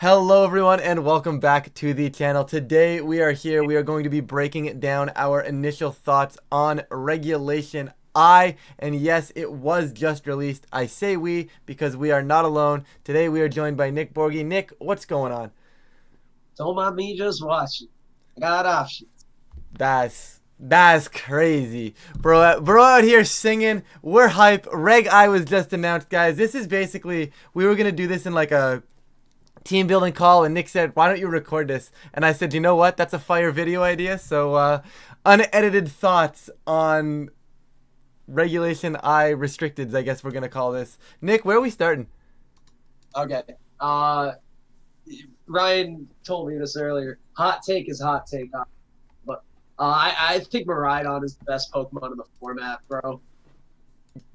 Hello everyone and welcome back to the channel. Today we are going to be breaking down our initial thoughts on Regulation I, and yes, it was just released. I say we because we are not alone. Today we are joined by Nick Borgi. Nick, what's going on? Don't mind me just watching. I got options. That's crazy. Bro out here singing. We're hype. Reg I was just announced, guys. This is basically, we were gonna do this in like a team building call, and Nick said, why don't you record this? And I said, you know what, that's a fire video idea. So unedited thoughts on Regulation I restricted, I guess we're gonna call this. Nick, where are we starting? Okay. Uh, Ryan told me this earlier. Hot take is hot take, but I think Miraidon is the best Pokemon in the format, bro.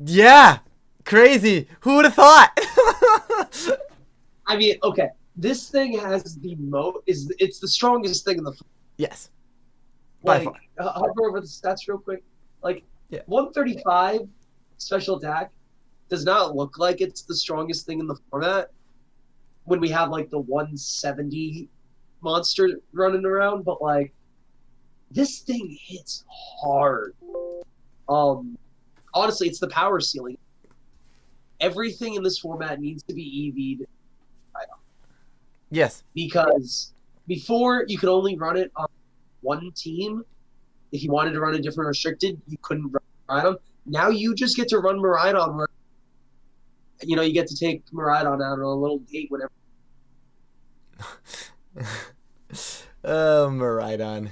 Yeah, crazy, who would have thought? I mean, okay, this thing has the it's the strongest thing in the Yes, by like. far. Hover over the stats real quick. Like Yeah. 135 special attack does not look like it's the strongest thing in the format when we have like the 170 monster running around, but like this thing hits hard. Um, Honestly, it's the power ceiling. Everything in this format needs to be EV'd Yes. because before you could only run it on one team. If you wanted to run a different restricted, you couldn't run them. Now you just get to run Miraidon where you get to take Miraidon out on a little date whenever. Oh, Miraidon.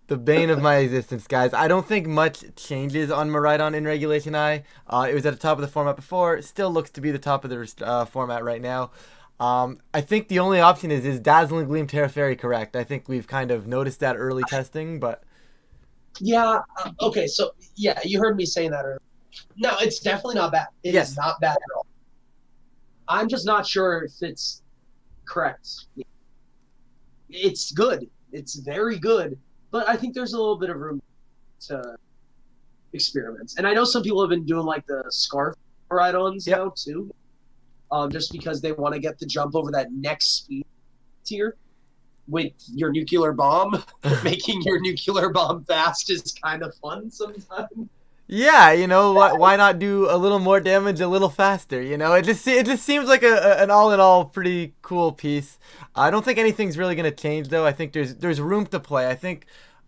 The bane of my existence, guys. I don't think much changes on Miraidon in Regulation I. It was at the top of the format before. Still looks to be the top of the format right now. I think the only option is Dazzling Gleam Terra Fairy correct? I think we've kind of noticed that early testing, but Yeah. Okay. So yeah, you heard me saying that earlier. No, it's definitely not bad. It is yes. not bad at all. I'm just not sure if it's correct. It's good. It's very good, but I think there's a little bit of room to experiment. And I know some people have been doing like the scarf ride-ons Yep. now too, just because they want to get the jump over that next speed tier with your nuclear bomb. Making your nuclear bomb fast is kind of fun sometimes. Yeah, you know what? Why not do a little more damage a little faster? You know, it just seems like an all in all pretty cool piece. I don't think anything's really gonna change though. I think there's room to play. I think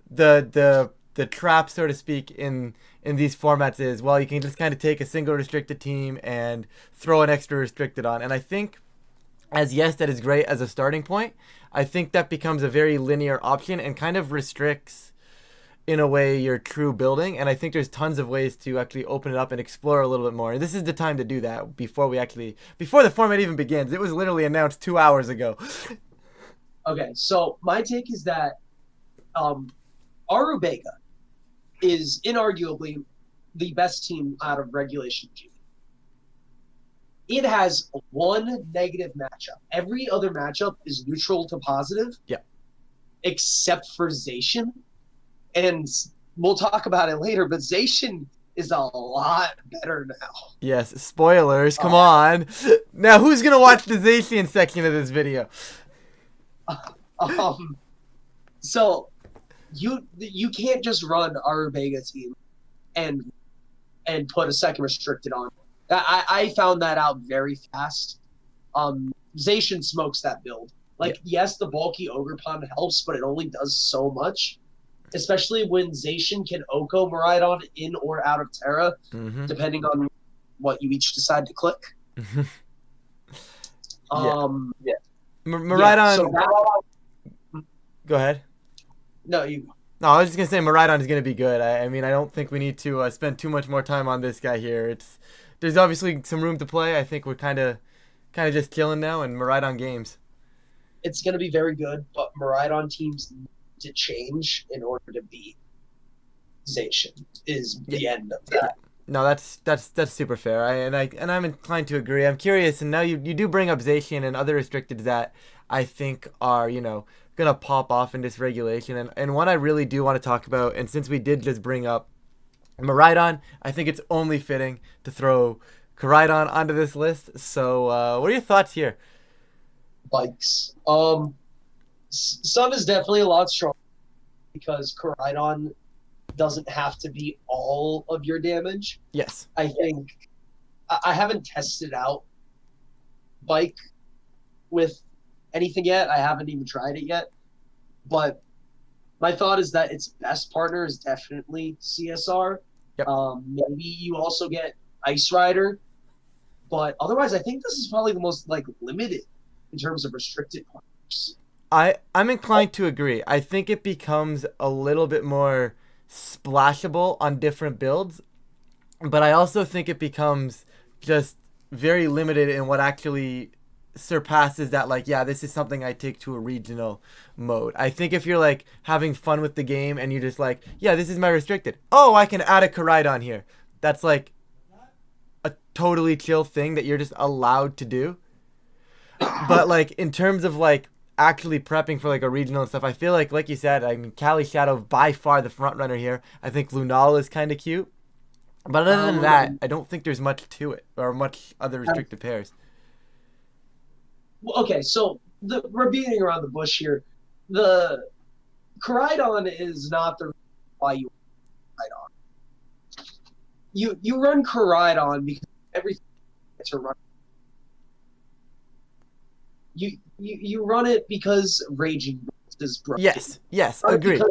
the trap, so to speak, in these formats is, well, you can just kind of take a single restricted team and throw an extra restricted on. And I think, as yes, that is great as a starting point. I think that becomes a very linear option and kind of restricts, in a way, your true building. And I think there's tons of ways to actually open it up and explore a little bit more. And this is the time to do that before the format even begins. It was literally announced 2 hours ago. Okay, so my take is that Arubega is inarguably the best team out of Regulation G. It has one negative matchup. Every other matchup is neutral to positive, Yeah. except for Zacian. And we'll talk about it later, but Zacian is a lot better now. Yes, spoilers, come Um, on. Now, who's going to watch the Zacian section of this video? um, so you can't just run Arubega team and put a second restricted on. I found that out very fast. Zacian smokes that build. Like, Yeah. yes, the bulky Ogre Pond helps, but it only does so much. Especially when Zacian can Oko Miraidon in or out of Terra, Mm-hmm. depending on what you each decide to click. Yeah. Yeah. Yeah. So Miraidon, that, go ahead. no, you. No, I was just gonna say Miraidon is gonna be good. I mean, I don't think we need to spend too much more time on this guy here. There's obviously some room to play. I think we're kind of just chilling now, and Miraidon games. It's going to be very good, but Miraidon teams need to change in order to beat Zacian. Is the end of that. No, that's super fair. I'm inclined to agree. I'm curious, and now you do bring up Zacian and other restricted that I think are, gonna pop off in this regulation, and one I really do want to talk about. And since we did just bring up Miraidon, I think it's only fitting to throw Koraidon onto this list. So, what are your thoughts here? bikes. Sun is definitely a lot stronger because Koraidon doesn't have to be all of your damage. Yes. I think I haven't tested out bike with anything yet. I haven't even tried it yet. But my thought is that its best partner is definitely CSR. Yep. Maybe you also get Ice Rider, but otherwise, I think this is probably the most like limited in terms of restricted partners. I'm inclined to agree. I think it becomes a little bit more splashable on different builds, but I also think it becomes just very limited in what actually surpasses that, like, yeah, this is something I take to a regional mode. I think if you're like having fun with the game and you're just like, yeah, this is my restricted, oh, I can add a Koraidon here, that's like a totally chill thing that you're just allowed to do. But like in terms of like actually prepping for like a regional and stuff, I feel like you said, I mean, Cali Shadow by far the front runner here. I think Lunala is kind of cute, but other than that, I don't think there's much to it or much other restricted pairs. Okay, so we're beating around the bush here. The Koraidon is not the reason why you run Koraidon. You run Koraidon because everything to run. You run it because Raging is broken. Yes, agreed. It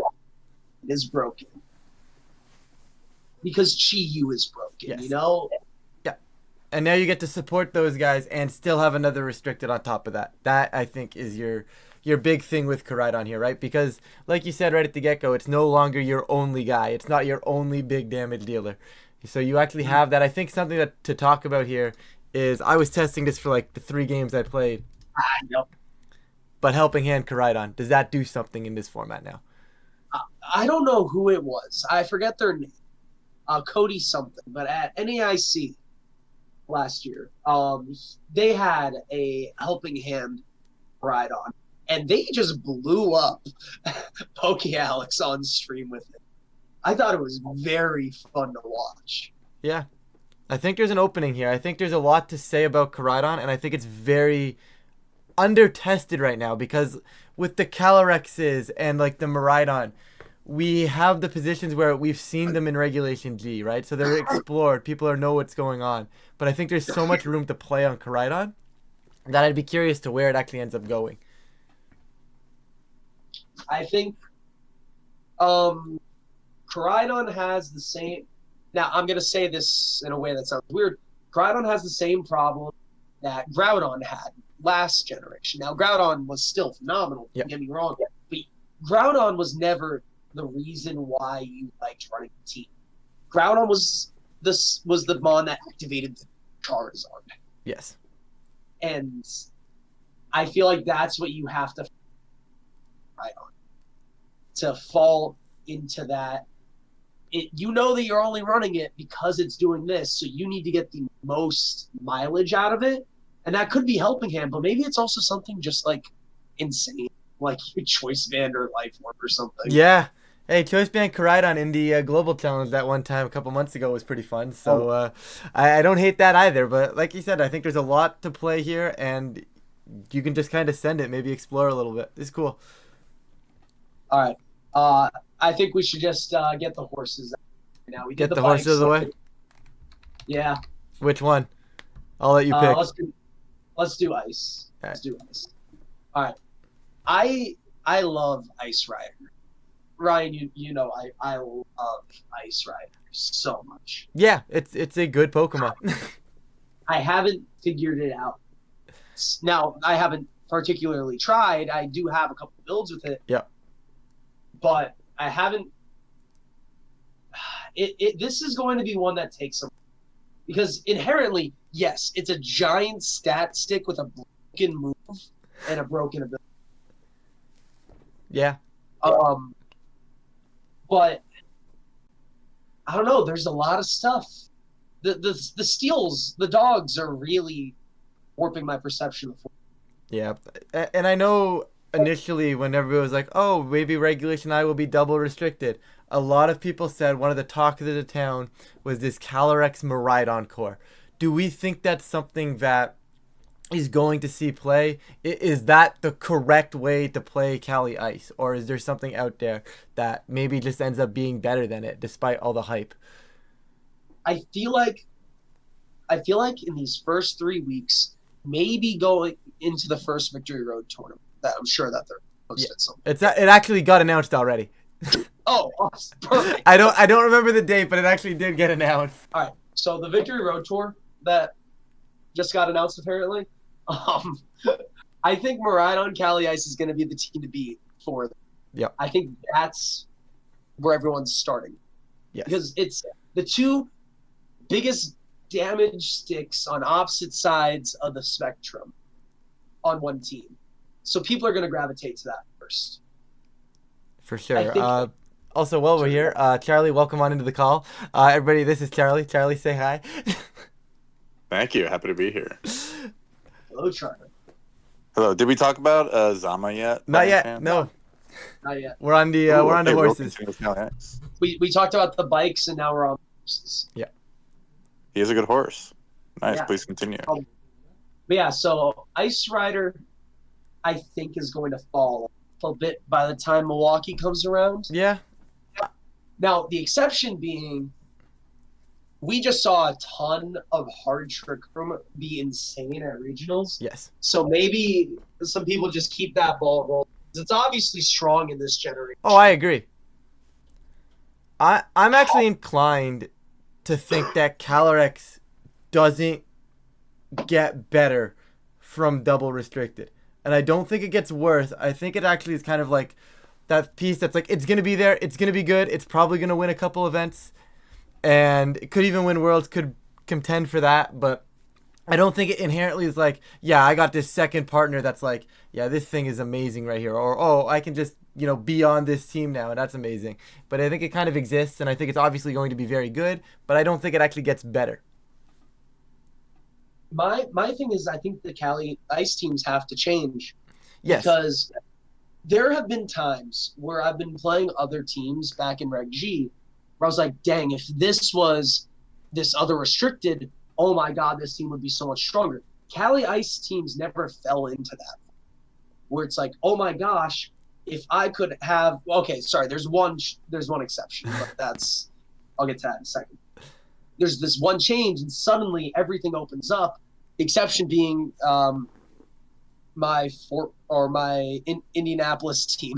is broken. Because Chi-Yu is broken, Yes. you know? Yeah. And now you get to support those guys and still have another restricted on top of that. That, I think, is your big thing with Koraidon here, right? Because, like you said right at the get-go, it's no longer your only guy. It's not your only big damage dealer. So you actually have that. I think something that to talk about here is I was testing this for like the 3 games I played. Yep. But Helping Hand Koraidon, does that do something in this format now? I don't know who it was. I forget their name. Cody something. But at NAIC last year, they had a Helping Hand Koraidon. And they just blew up Alex on stream with it. I thought it was very fun to watch. Yeah. I think there's an opening here. I think there's a lot to say about Koraidon, and I think it's very under-tested right now because with the Calorexes and like the Miraidon, we have the positions where we've seen them in Regulation G, right? So they're explored. People know what's going on. But I think there's so much room to play on Koraidon that I'd be curious to where it actually ends up going. I think Koraidon has the same. Now, I'm going to say this in a way that sounds weird. Koraidon has the same problem that Groudon had last generation. Now, Groudon was still phenomenal, don't get me wrong, but Groudon was never the reason why you liked running the team. Groudon was the mon that activated the Charizard. Yes. And I feel like that's what you have to fight on. To fall into that. You know that you're only running it because it's doing this, so you need to get the most mileage out of it. And that could be Helping Hand, but maybe it's also something just like insane, like Choice Band or Life Orb or something. Yeah. Hey, Choice Band Koraidon in the Global Challenge that one time a couple months ago was pretty fun. So I don't hate that either. But like you said, I think there's a lot to play here, and you can just kind of send it, maybe explore a little bit. It's cool. All right. I think we should just get the horses out now. We get the horses out of the way? Yeah. Which one? I'll let you pick. Let's do Ice. Right. Let's do Ice. All right. I love Ice Rider. Ryan, you know I love Ice Rider so much. Yeah, it's a good Pokemon. I haven't figured it out. Now, I haven't particularly tried. I do have a couple builds with it. Yeah. But I haven't. This is going to be one that takes some, because inherently, yes, it's a giant stat stick with a broken move and a broken ability. Yeah. But I don't know. There's a lot of stuff. The steals, the dogs are really warping my perception of. Yeah, and I know initially when everybody was like, oh, maybe Regulation I will be double restricted, a lot of people said one of the talk of the town was this Calyrex Miraidon core. Do we think that's something that he's going to see play. Is that the correct way to play Cali Ice, or is there something out there that maybe just ends up being better than it despite all the hype? I feel like in these first 3 weeks, maybe going into the first Victory Road tournament, that I'm sure that they're Yeah, posted something. it actually got announced already. Oh, awesome. Perfect. I don't remember the date, but it actually did get announced. All right. So the Victory Road tour that just got announced apparently. I think Maridon Cali Ice is going to be the team to beat for them. Yep. I think that's where everyone's starting. Yes. Because it's the two biggest damage sticks on opposite sides of the spectrum on one team. So people are going to gravitate to that first. For sure. Also, while we're here, Charlie, welcome on into the call. Everybody, this is Charlie. Charlie, say hi. Thank you. Happy to be here. Hello, Charlie. Hello. Did we talk about Zama yet? Not yet. No. Not yet. We're on the horses. We talked about the bikes, and now we're on horses. Yeah. He is a good horse. Nice. Yeah. Please continue. But yeah, so Ice Rider, I think, is going to fall a bit by the time Milwaukee comes around. Yeah. Now, the exception being, we just saw a ton of hard trick room be insane at regionals. Yes. So maybe some people just keep that ball rolling. It's obviously strong in this generation. Oh, I agree. I'm actually inclined to think that Calyrex doesn't get better from double restricted. And I don't think it gets worse. I think it actually is kind of like that piece that's like, it's going to be there, it's going to be good, it's probably going to win a couple events, and it could even win Worlds, could contend for that, but I don't think it inherently is like, yeah, I got this second partner that's like, yeah, this thing is amazing right here, or, oh, I can just, be on this team now, and that's amazing. But I think it kind of exists, and I think it's obviously going to be very good, but I don't think it actually gets better. My thing is, I think the Cali Ice teams have to change. Yes. Because there have been times where I've been playing other teams back in Reg G where I was like, dang, if this was this other restricted, oh my God, this team would be so much stronger. Cali Ice teams never fell into that. Where it's like, oh my gosh, if I could have, okay, sorry, there's one exception, but I'll get to that in a second. There's this one change, and suddenly everything opens up. The exception being my Indianapolis team,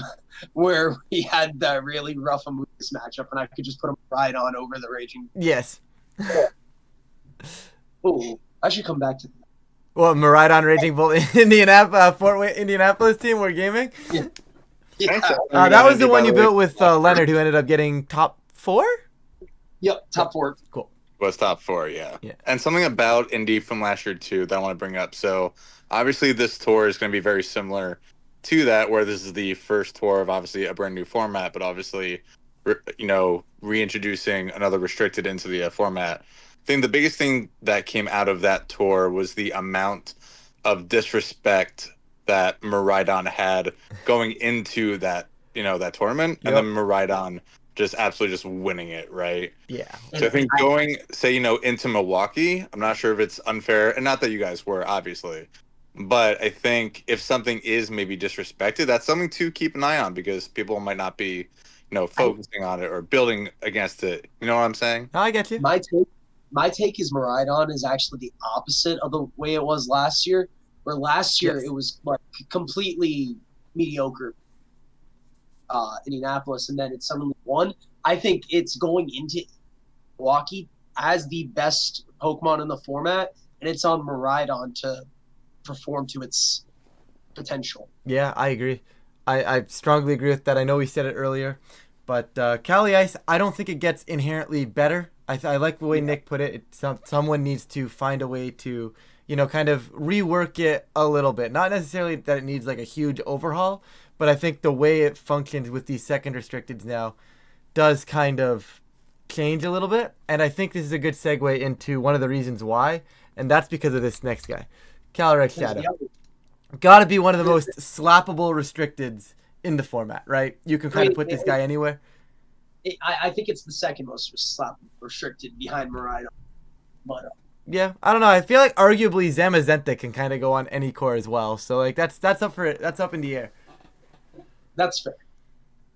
where we had that really rough and Amogus matchup, and I could just put them right on over the Raging. Yes. Oh, I should come back to that. Well, Maridon Raging Bull Fort Wayne Indianapolis team we're gaming. Yeah. That was the one you built with Leonard, who ended up getting top 4. Yep, top 4. Cool. Was top 4, yeah. And something about Indy from last year too that I want to bring up. So obviously this tour is going to be very similar to that, where this is the first tour of obviously a brand new format, but obviously reintroducing another restricted into the format. I think the biggest thing that came out of that tour was the amount of disrespect that Maridon had going into that that tournament, and then Maridon just absolutely just winning it, right? Yeah. So I think going, say, into Milwaukee, I'm not sure if it's unfair, and not that you guys were, obviously, but I think if something is maybe disrespected, that's something to keep an eye on, because people might not be, focusing on it or building against it. You know what I'm saying? No, I get you. My take is Maridon is actually the opposite of the way it was last year, where last year it was like completely mediocre. Indianapolis, and then it suddenly won. I think it's going into Milwaukee as the best Pokemon in the format, and it's on Maridon to perform to its potential. Yeah, I agree. I strongly agree with that. I know we said it earlier, but Cali Ice, I don't think it gets inherently better. I like the way Nick put it. Someone needs to find a way to, kind of rework it a little bit. Not necessarily that it needs like a huge overhaul, but I think the way it functions with these second restricteds now does kind of change a little bit. And I think this is a good segue into one of the reasons why, and that's because of this next guy, Calyrex Shadow. Got to be one of the most slappable restricteds in the format, right? You can kind of put this guy anywhere. I think it's the second most restricted behind Maridon. But Yeah, I don't know. I feel like arguably Zamazenta can kind of go on any core as well. So like that's up for that's up in the air. That's fair.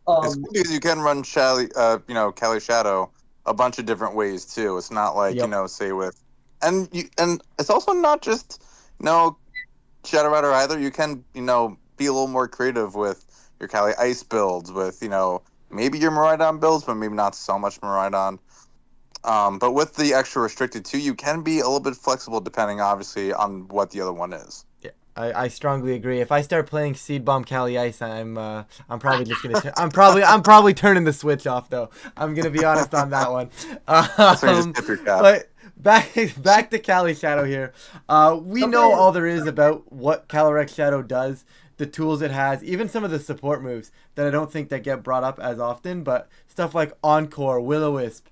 It's cool because you can run Cali Shadow a bunch of different ways too. It's not like Yep. say with, and it's also not just Shadow Rider either. You can be a little more creative with your Cali Ice builds, with maybe your Miraidon builds, but maybe not so much Miraidon. But with the extra restricted too, you can be a little bit flexible depending, obviously, on what the other one is. Yeah, I strongly agree. If I start playing Seed Bomb Cali Ice, I'm probably just gonna I'm probably turning the switch off though. I'm gonna be honest on that one. So you just tip your cap. But back to Cali Shadow here. We know all there is about what Calyrex Shadow does, the tools it has, even some of the support moves that I don't think that get brought up as often. But stuff like Encore, Will-O-Wisp.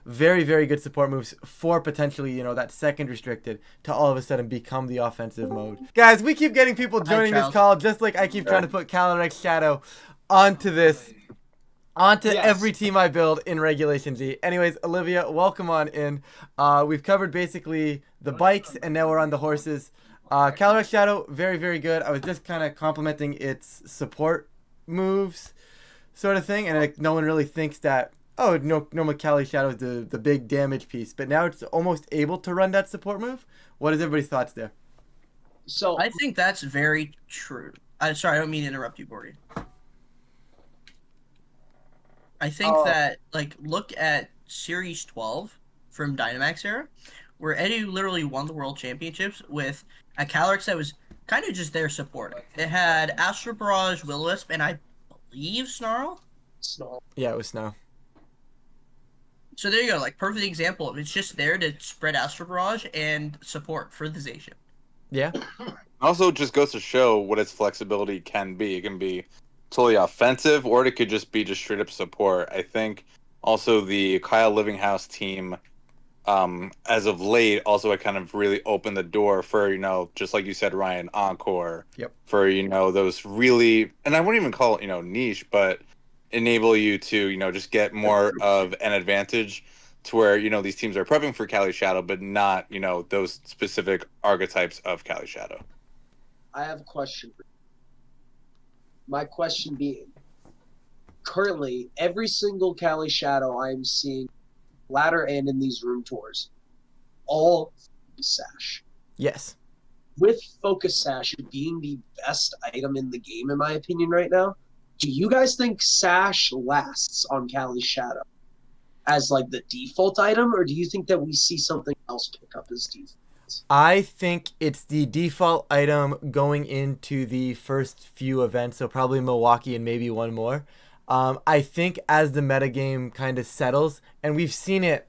Very, very good support moves for potentially, that second restricted to all of a sudden become the offensive mode. Guys, we keep getting people joining this call, just like I keep trying to put Calyrex Shadow onto every team I build in Regulation Z. Anyways, Olivia, welcome on in. We've covered basically the bikes, and now we're on the horses. Calyrex Shadow, very, very good. I was just kind of complimenting its support moves sort of thing, and like, no one really thinks that normal Cali Shadow is the big damage piece, but now it's almost able to run that support move. What is everybody's thoughts there? So I think that's very true. Sorry, I don't mean to interrupt you, Bordy. I think that, look at Series 12 from Dynamax era, where Eddie literally won the World Championships with a Calyrex that was kind of just there supporting. It had Astro Barrage, Will-O-Wisp, and I believe Snarl? Yeah, it was Snow. So there you go, perfect example of it's just there to spread Astro Barrage and support for the Zacian. Yeah. Also, it just goes to show what its flexibility can be. It can be totally offensive, or it could just be just straight up support. I think also the Kyle Livinghouse team, as of late, also had kind of really opened the door for, just like you said, Ryan, Encore. Yep. For, those really, and I wouldn't even call it, niche, but enable you to, just get more of an advantage to where, these teams are prepping for Cali Shadow, but not, those specific archetypes of Cali Shadow. I have a question for you. My question being, currently, every single Cali Shadow I'm seeing, ladder and in these room tours, all Sash. Yes. With Focus Sash being the best item in the game, in my opinion, right now, do you guys think Sash lasts on Cali Shadow as the default item, or do you think that we see something else pick up as default? I think it's the default item going into the first few events, so probably Milwaukee and maybe one more. I think as the metagame kind of settles, and we've seen it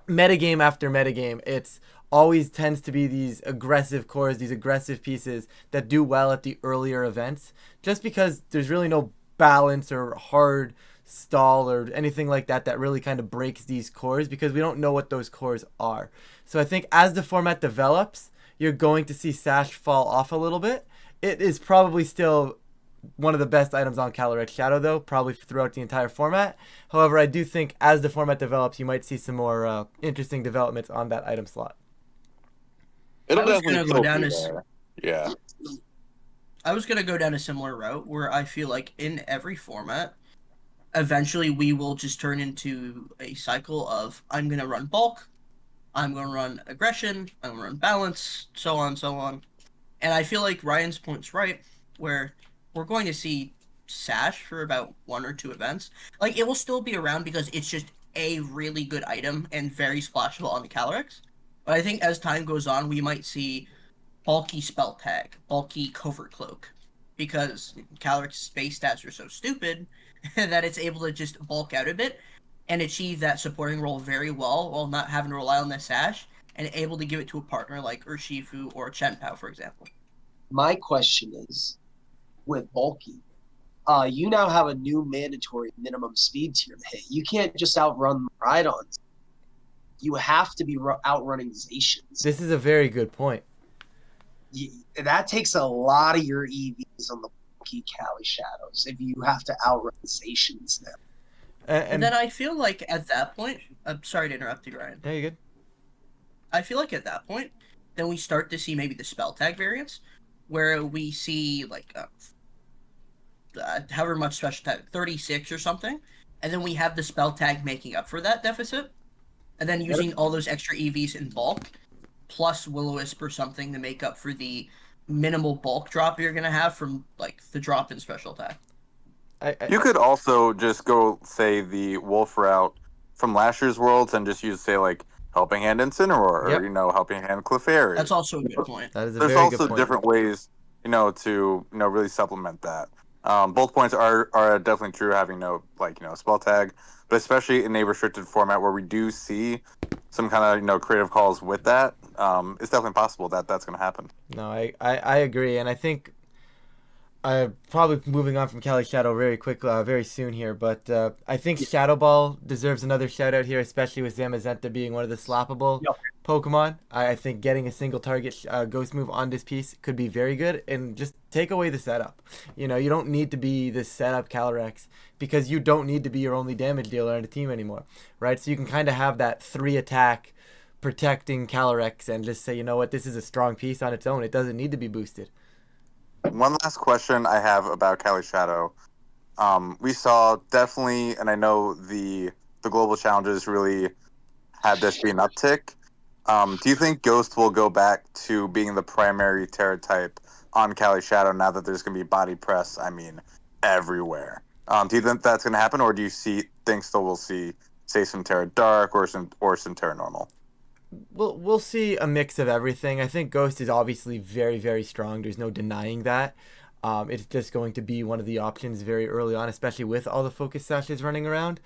metagame after metagame, it's always tends to be these aggressive cores, these aggressive pieces that do well at the earlier events, just because there's really no balance or hard stall or anything like that that really kind of breaks these cores, because we don't know what those cores are. So I think as the format develops, you're going to see Sash fall off a little bit. It is probably still one of the best items on Calyrex Shadow, though, probably throughout the entire format. However, I do think as the format develops, you might see some more interesting developments on that item slot. It'll I was definitely gonna go down be to there. Yeah. I was going to go down a similar route where I feel like in every format, eventually we will just turn into a cycle of I'm going to run bulk, I'm going to run aggression, I'm going to run balance, so on, so on. And I feel like Ryan's point's right, where we're going to see Sash for about 1 or 2 events. It will still be around because it's just a really good item and very splashable on the Calyrex. But I think as time goes on, we might see bulky spell tag, bulky covert cloak, because Calyrex space stats are so stupid that it's able to just bulk out a bit and achieve that supporting role very well while not having to rely on the Sash, and able to give it to a partner like Urshifu or Chenpao, for example. My question is, with bulky, you now have a new mandatory minimum speed tier to hit. You can't just outrun Rhydons. You have to be outrunning Zacians. This is a very good point. That takes a lot of your EVs on the bulky Cali Shadows if you have to outrun Zacians now. And then I feel like at that point, I'm sorry to interrupt you, Ryan. Yeah, you good? I feel like at that point, then we start to see maybe the spell tag variants, where we see like however much special tag, 36 or something, and then we have the spell tag making up for that deficit, and then using all those extra EVs in bulk, plus Will-O-Wisp or something to make up for the minimal bulk drop you're gonna have from like the drop in special attack. You could also just go, say, the wolf route from last year's Worlds and just use, say, like, Helping Hand Incineroar, or, Yep. Helping Hand Clefairy. That's also a good point. That is a There's very good also point. different ways, to, really supplement that. Both points are definitely true, having spell tag, but especially in a restricted format where we do see some kind of, creative calls with that, it's definitely possible that that's going to happen. No, I agree, and I think probably moving on from Cali Shadow very soon here, but I think Shadow Ball deserves another shout out here, especially with Zamazenta being one of the slappable Pokemon. I think getting a single target Ghost move on this piece could be very good, and just take away the setup. You don't need to be this setup Calyrex, because you don't need to be your only damage dealer on the team anymore, right? So you can kind of have that 3 attack protecting Calyrex and just say, you know what, this is a strong piece on its own. It doesn't need to be boosted. One last question I have about Cali Shadow. We saw definitely, and I know the global challenges really had this be an uptick. Do you think Ghost will go back to being the primary Terra type on Cali Shadow now that there's going to be body press, everywhere? Do you think that's going to happen, or do you think still we'll see, say, some Terra Dark or some Terra Normal? We'll see a mix of everything. I think Ghost is obviously very, very strong. There's no denying that. It's just going to be one of the options very early on, especially with all the focus sashes running around.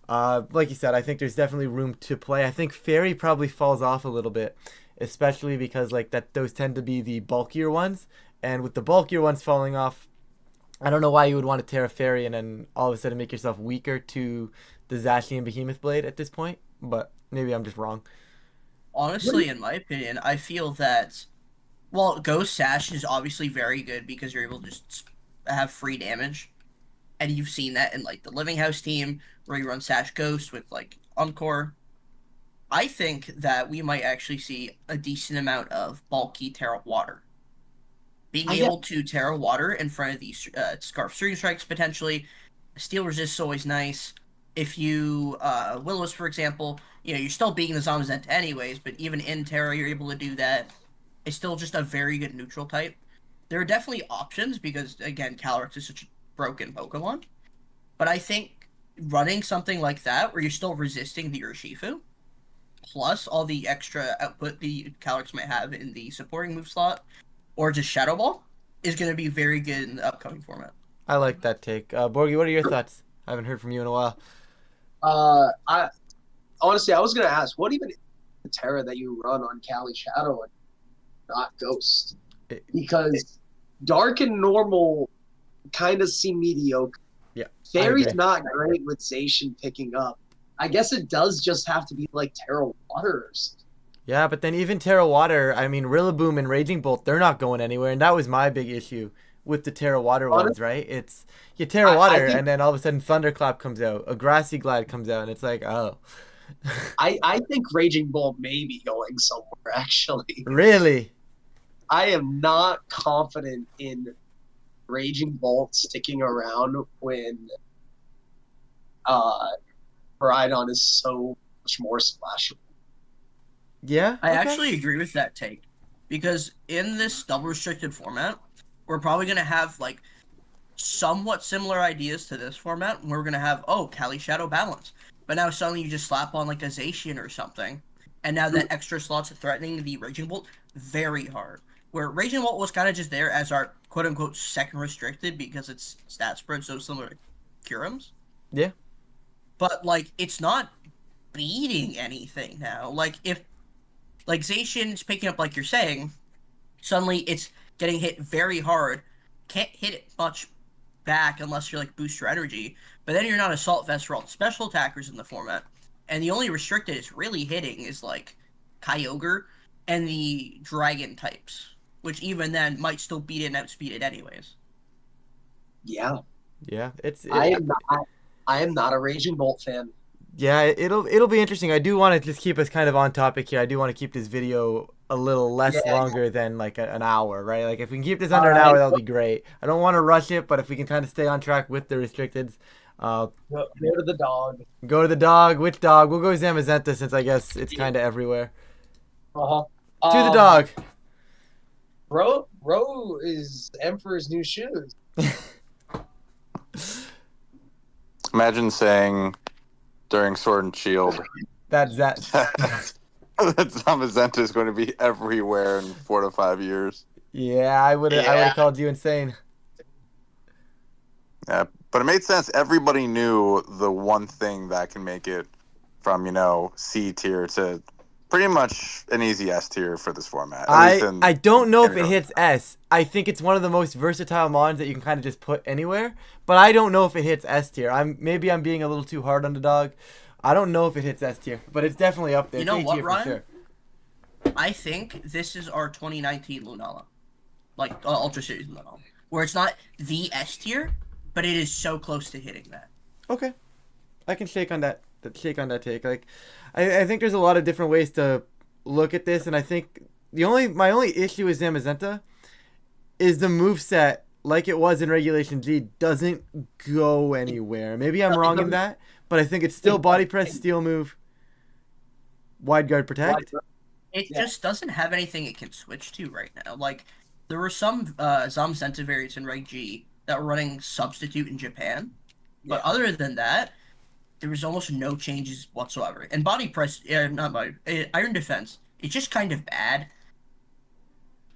Like you said, I think there's definitely room to play. I think Fairy probably falls off a little bit, especially because those tend to be the bulkier ones, and with the bulkier ones falling off, I don't know why you would want to Terra Fairy and then all of a sudden make yourself weaker to the Zacian Behemoth Blade at this point, but maybe I'm just wrong. Honestly, in my opinion, I feel that, well, Ghost Sash is obviously very good because you're able to just have free damage. And you've seen that in, like, the Living House team, where you run Sash Ghost with, like, Encore. I think that we might actually see a decent amount of bulky Terra Water. Being able to Terra Water in front of these Scarf String Strikes, potentially. Steel Resist is always nice. If you, Willows, for example, you're still beating the Zamazenta anyways, but even in Terra, you're able to do that. It's still just a very good neutral type. There are definitely options because, again, Calyrex is such a broken Pokemon. But I think running something like that, where you're still resisting the Urshifu, plus all the extra output the Calyrex might have in the supporting move slot, or just Shadow Ball, is going to be very good in the upcoming format. I like that take. Borgie, what are your thoughts? I haven't heard from you in a while. I honestly, I was gonna ask, what even is the Terra that you run on Cali Shadow and not Ghost? Because Dark and Normal kind of seem mediocre. Yeah, Fairy's not great with Zacian picking up. I guess it does just have to be like Terra Water or something. Yeah, but then even Terra Water, Rillaboom and Raging Bolt, they're not going anywhere, and that was my big issue with the Terra Water ones, right? It's you Terra Water, and then all of a sudden Thunderclap comes out, a Grassy Glide comes out, and it's like, oh. I think Raging Bolt may be going somewhere, actually. Really? I am not confident in Raging Bolt sticking around when Maridon is so much more splashable. Yeah? I actually agree with that take. Because in this double restricted format, we're probably going to have, like, somewhat similar ideas to this format. We're going to have, Cali Shadow Balance. But now suddenly you just slap on, like, a Zacian or something. And now that extra slot's threatening the Raging Bolt very hard. Where Raging Bolt was kind of just there as our quote-unquote second restricted because its stat spread so similar to Kyurem's. Yeah. But, like, it's not beating anything now. Like, if, like, Zacian's picking up, like you're saying, suddenly it's getting hit very hard. Can't hit it much back unless you're, like, boost your energy. But then you're not Assault Vest for all the special attackers in the format. And the only restricted it's really hitting is, like, Kyogre and the Dragon types. Which even then might still beat it and outspeed it anyways. Yeah. Yeah. I am not a Raging Bolt fan. Yeah, it'll be interesting. I do want to just keep us kind of on topic here. I do want to keep this video a little Yeah. less longer than like an hour, right? Like if we can keep this All under an right. hour, that'll be great. I don't want to rush it, but if we can kind of stay on track with the restricteds, Go to the dog. go to the dog. Which dog? We'll go Zamazenta since I guess it's kind of everywhere. Uh-huh. To the dog. Bro is Emperor's new shoes. Imagine saying during Sword and Shield That's that. that Zamazenta is going to be everywhere in 4 to 5 years. Yeah, I would have called you insane. Yeah, but it made sense. Everybody knew the one thing that can make it from, C tier to pretty much an easy S tier for this format. I don't know if it hits S. I think it's one of the most versatile mons that you can kind of just put anywhere, but I don't know if it hits S tier. Maybe I'm being a little too hard on the dog. I don't know if it hits S tier, but it's definitely up there. You know It's A what, tier for Ryan? sure. I think this is our 2019 Lunala, like Ultra Series Lunala, where it's not the S tier, but it is so close to hitting that. Okay, I can shake on that. Shake on that take. Like, I think there's a lot of different ways to look at this, and I think my only issue with Zamazenta is the moveset, like it was in Regulation G, doesn't go anywhere. Maybe I'm wrong in that, but I think it's still body press, steel move, wide guard protect. It just doesn't have anything it can switch to right now. Like, there were some Zamazenta variants in Reg G that were running Substitute in Japan, but other than that, there was almost no changes whatsoever. And body press, Iron Defense, it's just kind of bad.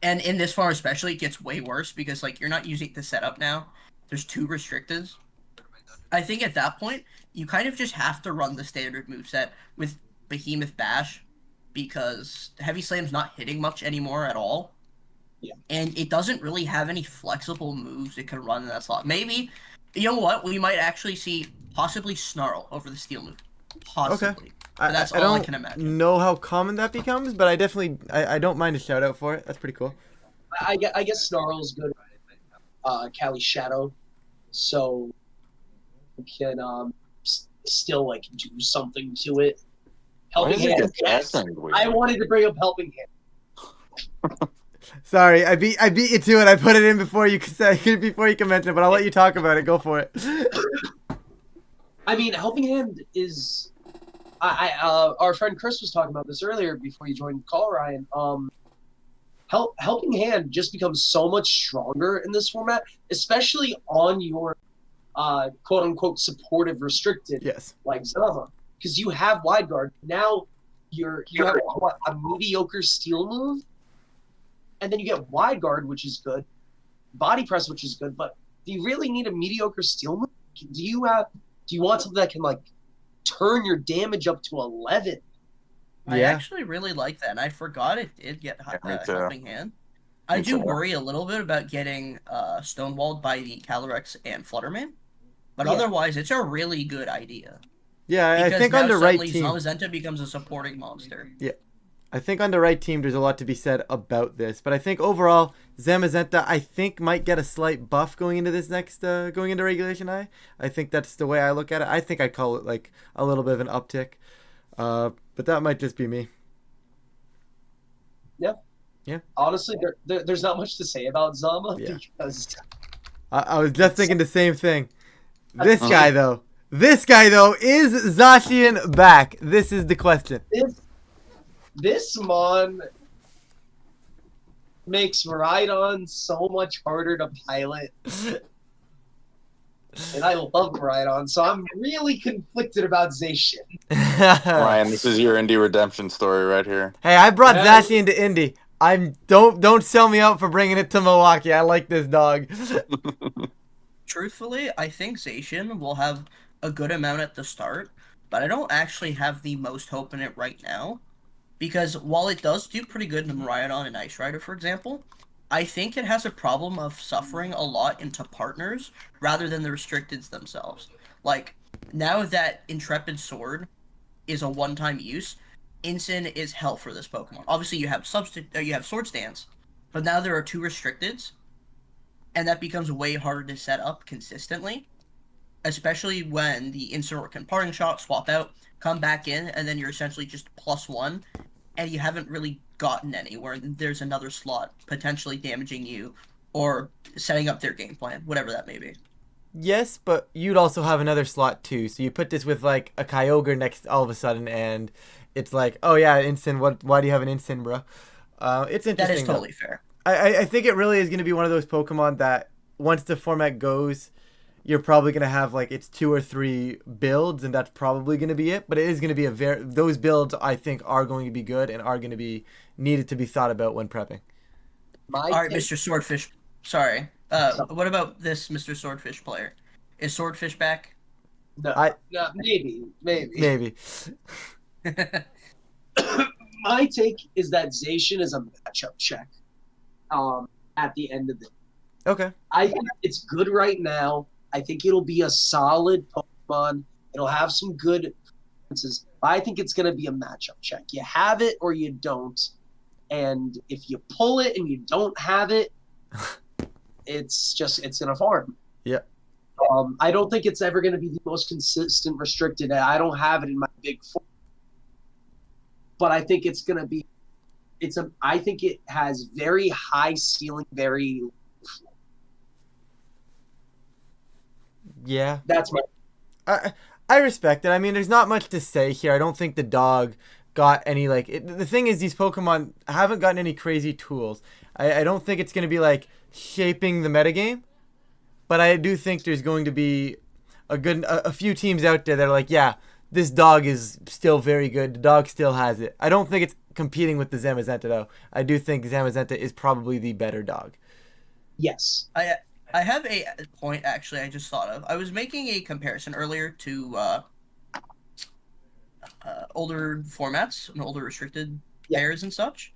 And in this farm especially, it gets way worse because, like, you're not using the setup now. There's 2 restricteds. I think at that point, you kind of just have to run the standard moveset with Behemoth Bash because Heavy Slam's not hitting much anymore at all. Yeah. And it doesn't really have any flexible moves it can run in that slot. Maybe, you know what, we might actually see possibly Snarl over the steel move. Possibly. Okay. But that's all I can imagine. Know how common that becomes, but I definitely I don't mind a shout out for it. That's pretty cool. I guess Snarl's good. Cali Shadow, so you can still like do something to it. Helping Hand. Yes. I wanted to bring up Helping Hand. Sorry, I beat you to it. I put it in before you can mention it, but I'll let you talk about it. Go for it. I mean, Helping Hand is. Our friend Chris was talking about this earlier before you joined the call, Ryan. Helping Hand just becomes so much stronger in this format, especially on your quote unquote supportive restricted, Yes, like Zama, because you have wide guard now. You have what, a mediocre steel move, and then you get wide guard, which is good, body press, which is good. But do you really need a mediocre steel move? Do you want something that can like turn your damage up to 11? I actually really like that, and I forgot it did get Helping Hand. I do worry a little bit about getting stonewalled by the Calyrex and Flutterman, but otherwise, it's a really good idea. Yeah, because I think now on the right suddenly team, Zamazenta becomes a supporting monster. Yeah, I think on the right team, there's a lot to be said about this. But I think overall, Zamazenta, I think might get a slight buff going into this next going into Regulation I. I think that's the way I look at it. I think I'd call it like a little bit of an uptick. But that might just be me. Yeah. Honestly, there's not much to say about Zama because I was just thinking the same thing. This guy though, is Zacian back? This is the question. This mon makes Rhydon so much harder to pilot. And I love Rhydon, so I'm really conflicted about Zacian. Ryan, this is your indie redemption story right here. Hey, I brought Zacian to Indy. Don't sell me out for bringing it to Milwaukee. I like this dog. Truthfully, I think Zacian will have a good amount at the start, but I don't actually have the most hope in it right now. Because while it does do pretty good in Miraidon and Ice Rider, for example, I think it has a problem of suffering a lot into partners rather than the restricteds themselves. Like, now that Intrepid Sword is a one-time use, Ensign is hell for this Pokemon. Obviously, you have Sword Stance, but now there are 2 restricteds, and that becomes way harder to set up consistently. especially when the instant or parting shot swap out, come back in, and then you're essentially just +1, and you haven't really gotten anywhere. There's another slot potentially damaging you or setting up their game plan, whatever that may be. Yes, but you'd also have another slot too. So you put this with like a Kyogre next all of a sudden, and it's like, oh yeah, instant. What? Why do you have an instant, bro? It's That is interesting though. totally fair. I think it really is going to be one of those Pokemon that once the format goes, you're probably going to have like it's 2 or 3 builds, and that's probably going to be it. But it is going to be those builds I think are going to be good and are going to be needed to be thought about when prepping. My All right, take, Mr. Swordfish. Sorry. What about this Mr. Swordfish player? Is Swordfish back? no, I no, maybe. maybe. My take is that Zacian is a matchup check. At the end of the, Okay. I think it's good right now. I think it'll be a solid Pokemon. It'll have some good differences. But I think it's going to be a matchup check. You have it or you don't. And if you pull it and you don't have it, it's going to farm. Yeah. I don't think it's ever going to be the most consistent restricted. I don't have it in my big four. But I think it's going to be. I think it has very high ceiling, very. Yeah. That's my. I respect it. I mean, there's not much to say here. I don't think the dog got any like. The thing is, these Pokemon haven't gotten any crazy tools. I don't think it's going to be like shaping the metagame, but I do think there's going to be a few teams out there that are like, yeah, this dog is still very good. The dog still has it. I don't think it's competing with the Zamazenta though. I do think Zamazenta is probably the better dog. Yes. I have a point actually I just thought of. I was making a comparison earlier to older formats and older restricted pairs and such.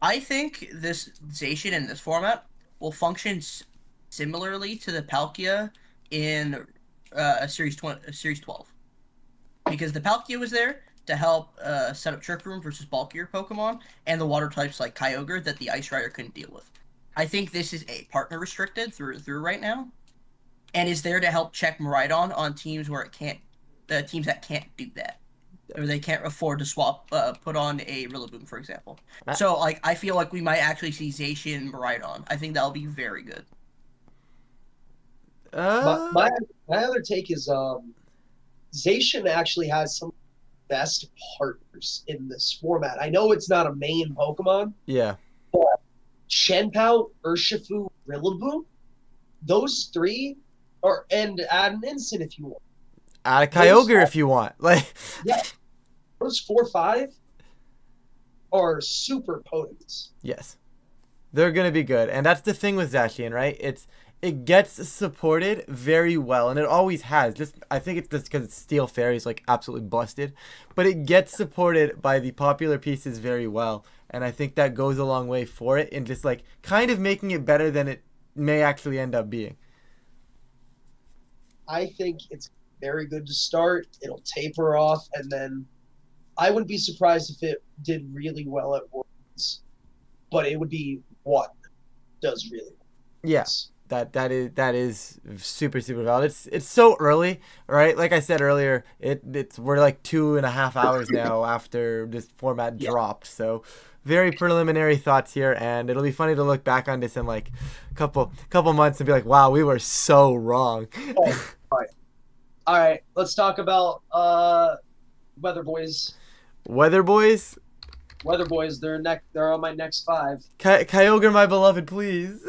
I think this Zacian in this format will function similarly to the Palkia in Series 12. Because the Palkia was there to help set up Trick Room versus bulkier Pokemon, and the water types like Kyogre that the Ice Rider couldn't deal with. I think this is a partner restricted through right now, and is there to help check Miraidon on teams where it can't, teams that can't do that, or they can't afford to swap, put on a Rillaboom, for example. So like I feel like we might actually see Zacian and Miraidon. I think that'll be very good. My other take is Zacian actually has some best partners in this format. I know it's not a main Pokemon. Yeah. But Shenpao, Urshifu, Rillaboom, those 3 are, and add an instant if you want. Add a Kyogre if you want. Like yeah. Those 4 5 are super potent. Yes. They're going to be good. And that's the thing with Zacian, right? It gets supported very well, and it always has. Just I think it's just because Steel Fairy is like absolutely busted, but it gets supported by the popular pieces very well, and I think that goes a long way for it in just like kind of making it better than it may actually end up being. I think it's very good to start. It'll taper off, and then I wouldn't be surprised if it did really well at Worlds, but it would be what does really well. Yes. That is super valid. It's so early, right? Like I said earlier, we're like 2.5 hours now after this format dropped. So very preliminary thoughts here, and it'll be funny to look back on this in like a couple months and be like, wow, we were so wrong. All right. Let's talk about Weather Boys. Weather Boys. They're on my next 5. Kyogre, my beloved, please.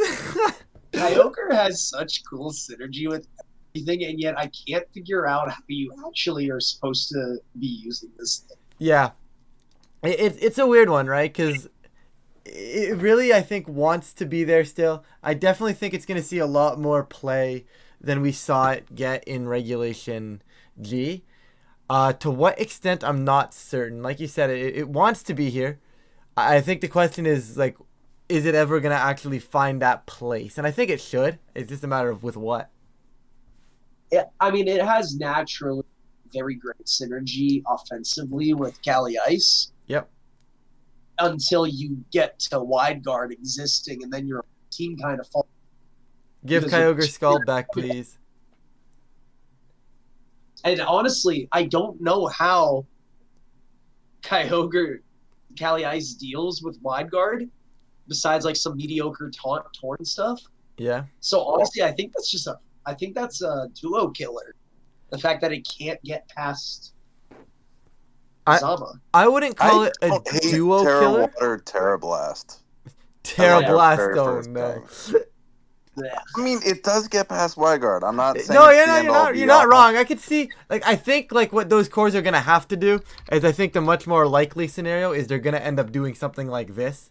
Kyogre has such cool synergy with everything, and yet I can't figure out how you actually are supposed to be using this thing. Yeah. It's a weird one, right? Because it really, I think, wants to be there still. I definitely think it's going to see a lot more play than we saw it get in Regulation G. To what extent, I'm not certain. Like you said, it wants to be here. I think the question is, like, is it ever going to actually find that place? And I think it should. It's just a matter of with what. Yeah, I mean, it has naturally very great synergy offensively with Cali Ice. Yep. Until you get to Wide Guard existing, and then your team kind of falls. Give Kyogre Scald back, please. And honestly, I don't know how Kyogre Cali Ice deals with Wide Guard, besides like some mediocre taunt torn stuff. Yeah. So honestly, I think that's a duo killer. The fact that it can't get past I Zama. I wouldn't call I it a don't hate duo Terra killer. Water, Terra Blast. Terra Like our Blast, very oh first no. thing. I mean, it does get past Wyguard. I'm not saying No, it's the end all be you're not all. wrong. I could see, like, I think, like, what those cores are gonna have to do is, I think the much more likely scenario is they're gonna end up doing something like this.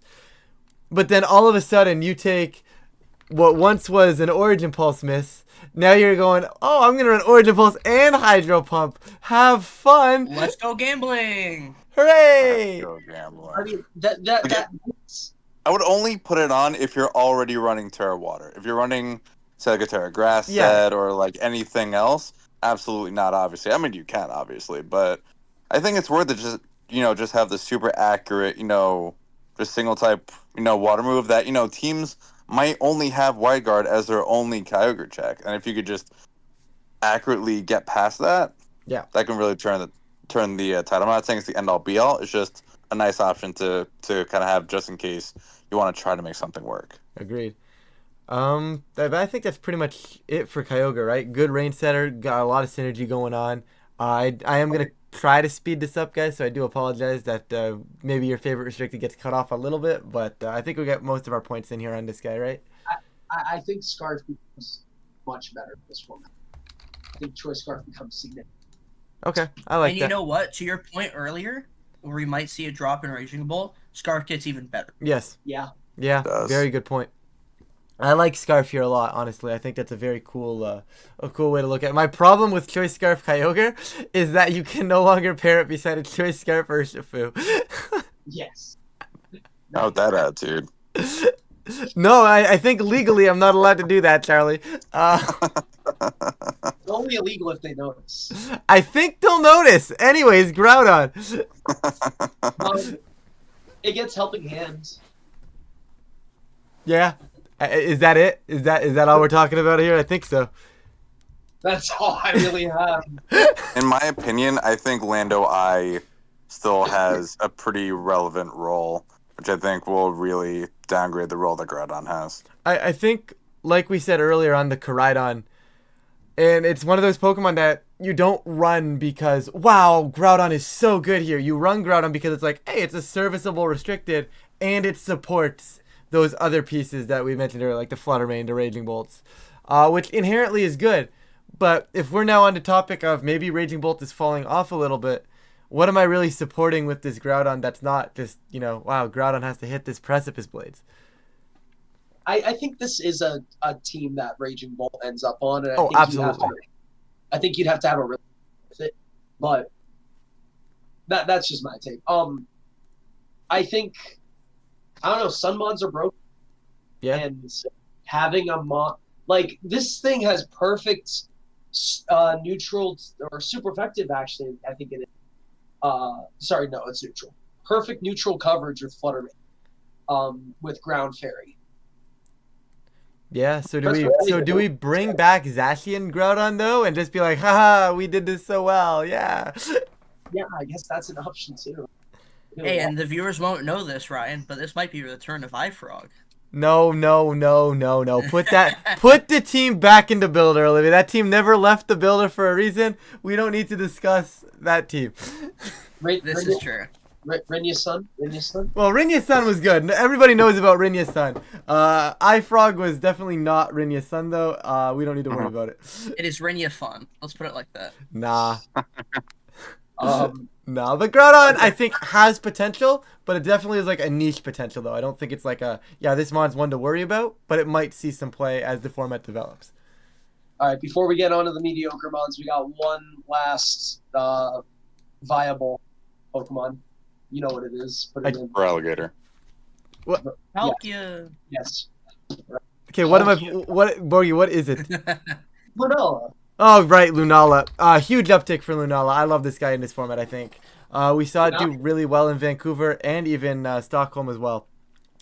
But then all of a sudden, you take what once was an Origin Pulse miss. Now you're going, oh, I'm gonna run Origin Pulse and Hydro Pump. Have fun! Let's go gambling. Hooray! Go gambler. I mean that I would only put it on if you're already running Terra Water. If you're running Sega Terra Grass Yeah. Set or like anything else, absolutely not. Obviously, I mean you can obviously, but I think it's worth it. Just have the super accurate, just single type, water move that teams might only have Wide Guard as their only Kyogre check, and if you could just accurately get past that, Yeah. that can really turn the tide. I'm not saying it's the end all be all. It's just a nice option to kind of have just in case you want to try to make something work. Agreed. But I think that's pretty much it for Kyogre, right? Good range setter, got a lot of synergy going on. I am gonna try to speed this up, guys. So I do apologize that maybe your favorite restricted gets cut off a little bit, but I think we got most of our points in here on this guy, right? I think Scarf becomes much better in this format. I think Choice Scarf becomes significant. Okay, I like And that. you know what? To your point earlier, where we might see a drop in Raging Bolt, Scarf gets even better. Yes. Yeah. Yeah. Does. Very good point. I like Scarf here a lot, honestly. I think that's a very cool, a cool way to look at it. My problem with Choice Scarf Kyogre is that you can no longer pair it beside a Choice Scarf Urshifu. Yes. How would that attitude? No, I think legally I'm not allowed to do that, Charlie. It's only illegal if they notice. I think they'll notice. Anyways, Groudon. It gets helping hands. Yeah. Is that it? Is that all we're talking about here? I think so. That's all I really have. In my opinion, I think Lando Eye still has a pretty relevant role, which I think will really downgrade the role that Groudon has. I think, like we said earlier on the Koraidon, and it's one of those Pokemon that you don't run because, wow, Groudon is so good here. You run Groudon because it's like, hey, it's a serviceable restricted, and it supports those other pieces that we mentioned earlier, like the Flutter Mane, the Raging Bolts, which inherently is good. But if we're now on the topic of maybe Raging Bolt is falling off a little bit, what am I really supporting with this Groudon that's not just, wow, Groudon has to hit this Precipice Blades? I think this is a team that Raging Bolt ends up on. And Absolutely. I think you'd have to have a really with it. But that's just my take. I think, I don't know, Sun mods are broken. Yeah. And having a mod, like, this thing has perfect neutral or super effective, actually, I think it is. Sorry, no, it's neutral. Perfect neutral coverage with Flutter Mane, with Ground Fairy. Yeah, so do we bring back Zacian Groudon though and just be like, haha, we did this so well, yeah. Yeah, I guess that's an option too. Hey, and the viewers won't know this, Ryan, but this might be the return of iFrog. No. Put the team back into Builder, Olivia. That team never left the Builder for a reason. We don't need to discuss that team. This is true. Rinya's son? Well, Rinya's son was good. Everybody knows about Rinya's son. iFrog was definitely not Rinya's son, though. We don't need to worry about it. It is Renya fun. Let's put it like that. Nah. No, but Groudon, I think, has potential, but it definitely is like a niche potential, though. I don't think it's like this mod's one to worry about, but it might see some play as the format develops. All right, before we get on to the mediocre mods, we got one last viable Pokemon. You know what it is. Put it in. For Alligator. Palkia. Yes. Okay, Borgie, what is it? Lunala. Oh, right, Lunala. Huge uptick for Lunala. I love this guy in this format, I think. We saw it do really well in Vancouver and even Stockholm as well.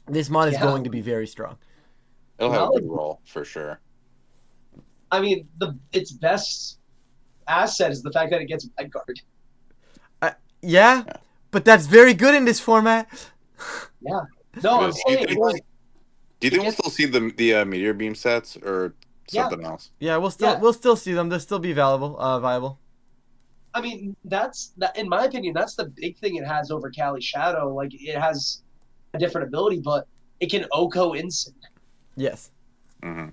This mod is going to be very strong. It'll have a good role, for sure. I mean, its best asset is the fact that it gets Red Guard. Yeah, Yeah. but that's very good in this format. Yeah. No, I'm Because do you saying think, like, do you think we'll still see the meteor beam sets or Yeah. something else? Yeah, Yeah. we'll still see them. They'll still be viable. I mean, that's that. In my opinion, that's the big thing it has over Cali Shadow. Like, it has a different ability, but it can Oko Instant. Yes. Hmm.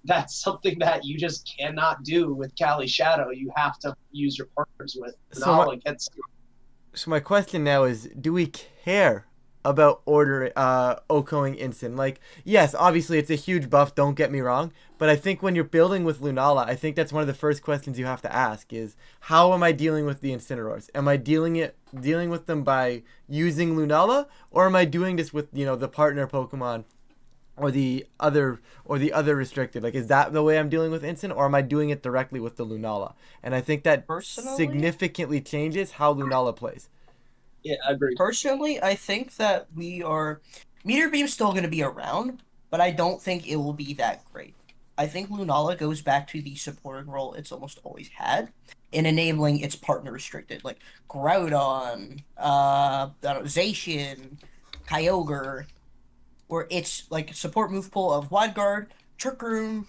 That's something that you just cannot do with Cali Shadow. You have to use your partners with. So my- Gets So my question now is, do we care about Okoing Instant? Like, yes, obviously it's a huge buff, don't get me wrong, but I think when you're building with Lunala, I think that's one of the first questions you have to ask is, how am I dealing with the Incineroars? Am I dealing with them by using Lunala, or am I doing this with, the partner Pokemon or the other restricted? Like, is that the way I'm dealing with Instant, or am I doing it directly with the Lunala? And I think that Personally? significantly changes how Lunala plays. Yeah, agreed. Personally, I think that Meteor Beam's still going to be around, but I don't think it will be that great. I think Lunala goes back to the supporting role it's almost always had in enabling its partner restricted, like Groudon, I don't know, Zacian, Kyogre, where it's like support move pool of Wide Guard, Trick Room,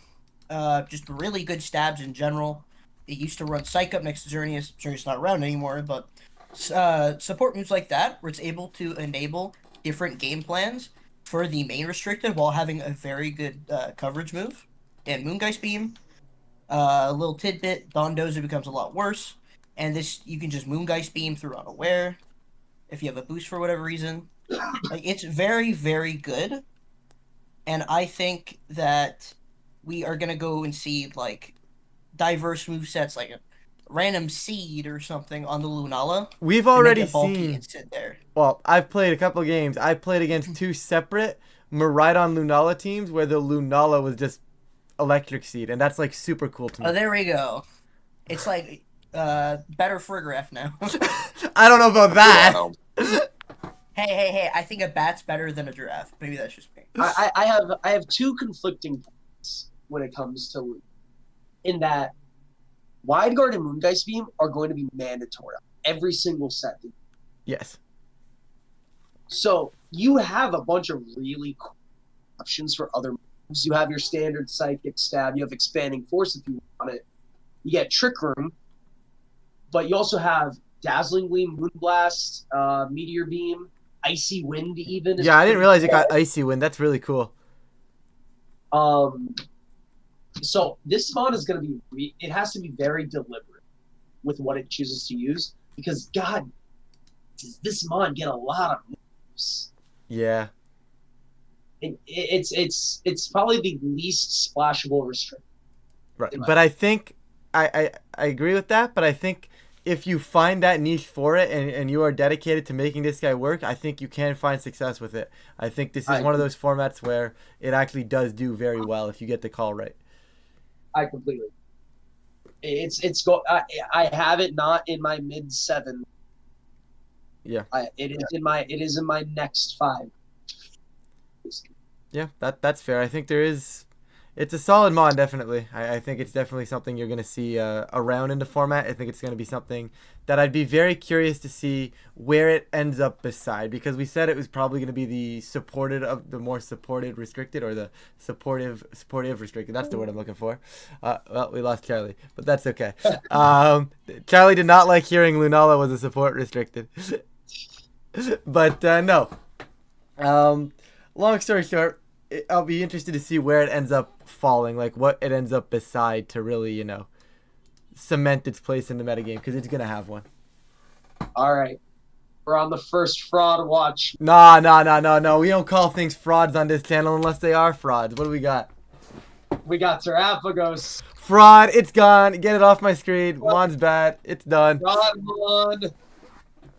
just really good stabs in general. It used to run Psych Up next to Xerneas. Xerneas not around anymore, but support moves like that, where it's able to enable different game plans for the main restricted while having a very good coverage move. And Moongeist Beam, a little tidbit, Dondozo becomes a lot worse. And this, you can just Moongeist Beam through Unaware if you have a boost for whatever reason. Like, it's very, very good. And I think that we are going to go and see, like, diverse movesets, like a random seed or something on the Lunala. We've to make already it bulky seen. and sit there. Well, I've played a couple games. I played against two separate Miraidon Lunala teams where the Lunala was just electric seed, and that's like super cool to me. Oh, there we go. It's like better Frigoref now. I don't know about that. Wow. Hey! I think a bat's better than a giraffe. Maybe that's just me. I have two conflicting points when it comes to in that Wide Guard and Moongeist Beam are going to be mandatory every single set. Yes. So you have a bunch of really cool options for other moves. You have your standard Psychic Stab. You have Expanding Force if you want it. You get Trick Room. But you also have Dazzling Gleam, Moonblast, Meteor Beam, Icy Wind even. Yeah, I didn't realize it got Icy Wind. That's really cool. So this mod is going to be, it has to be very deliberate with what it chooses to use because, God, does this mod get a lot of moves. Yeah. It's probably the least splashable restrict. Right. But I think I agree with that, but I think if you find that niche for it and you are dedicated to making this guy work, I think you can find success with it. I think this is one of those formats where it actually does do very well if you get the call right. I completely. I have it not in my mid 7. Yeah. It is in my next 5. Yeah, that's fair. I think it's a solid mod, definitely. I think it's definitely something you're going to see around in the format. I think it's going to be something that I'd be very curious to see where it ends up beside, because we said it was probably going to be the more supported restricted, or the supportive restricted. That's the word I'm looking for. Well, we lost Charlie, but that's okay. Charlie did not like hearing Lunala was a support restricted. But no. Long story short, I'll be interested to see where it ends up falling, like what it ends up beside to really, cement its place in the metagame, because it's going to have one. All right. We're on the first fraud watch. No. We don't call things frauds on this channel unless they are frauds. What do we got? We got Terapagos. Fraud. It's gone. Get it off my screen. Mon's bad. It's done. Fraud Mon.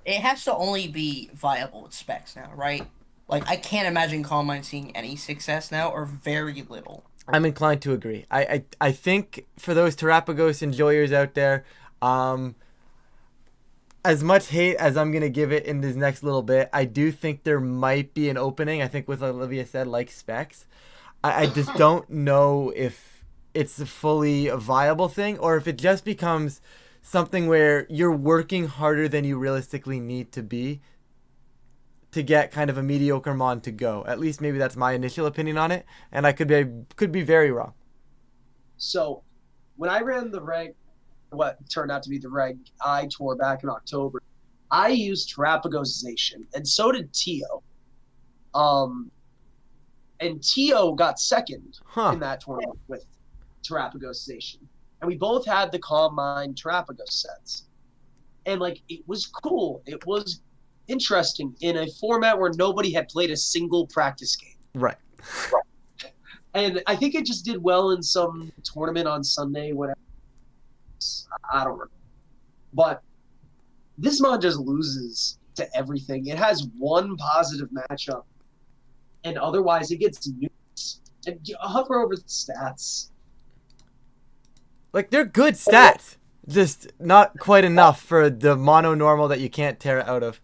It has to only be viable with specs now, right? Like, I can't imagine Calm Mind seeing any success now, or very little. I'm inclined to agree. I think for those Terapagos enjoyers out there, as much hate as I'm going to give it in this next little bit, I do think there might be an opening. I think with Olivia said, like specs. I just don't know if it's a fully viable thing, or if it just becomes something where you're working harder than you realistically need to be to get kind of a mediocre mon to go. At least maybe that's my initial opinion on it, and I could be very wrong. So when I ran the reg, what turned out to be the reg I tour back in October, I used Terapagosization, and so did Tio. And Tio got second in that tournament with Terapagosization. And we both had the Calm Mind Terapagos sets. And, like, it was cool. It was interesting in a format where nobody had played a single practice game. Right. And I think it just did well in some tournament on Sunday, whatever. I don't remember. But this mod just loses to everything. It has one positive matchup, and otherwise it gets nukes. And hover over the stats. Like, they're good stats, just not quite enough for the mono normal that you can't tear out of.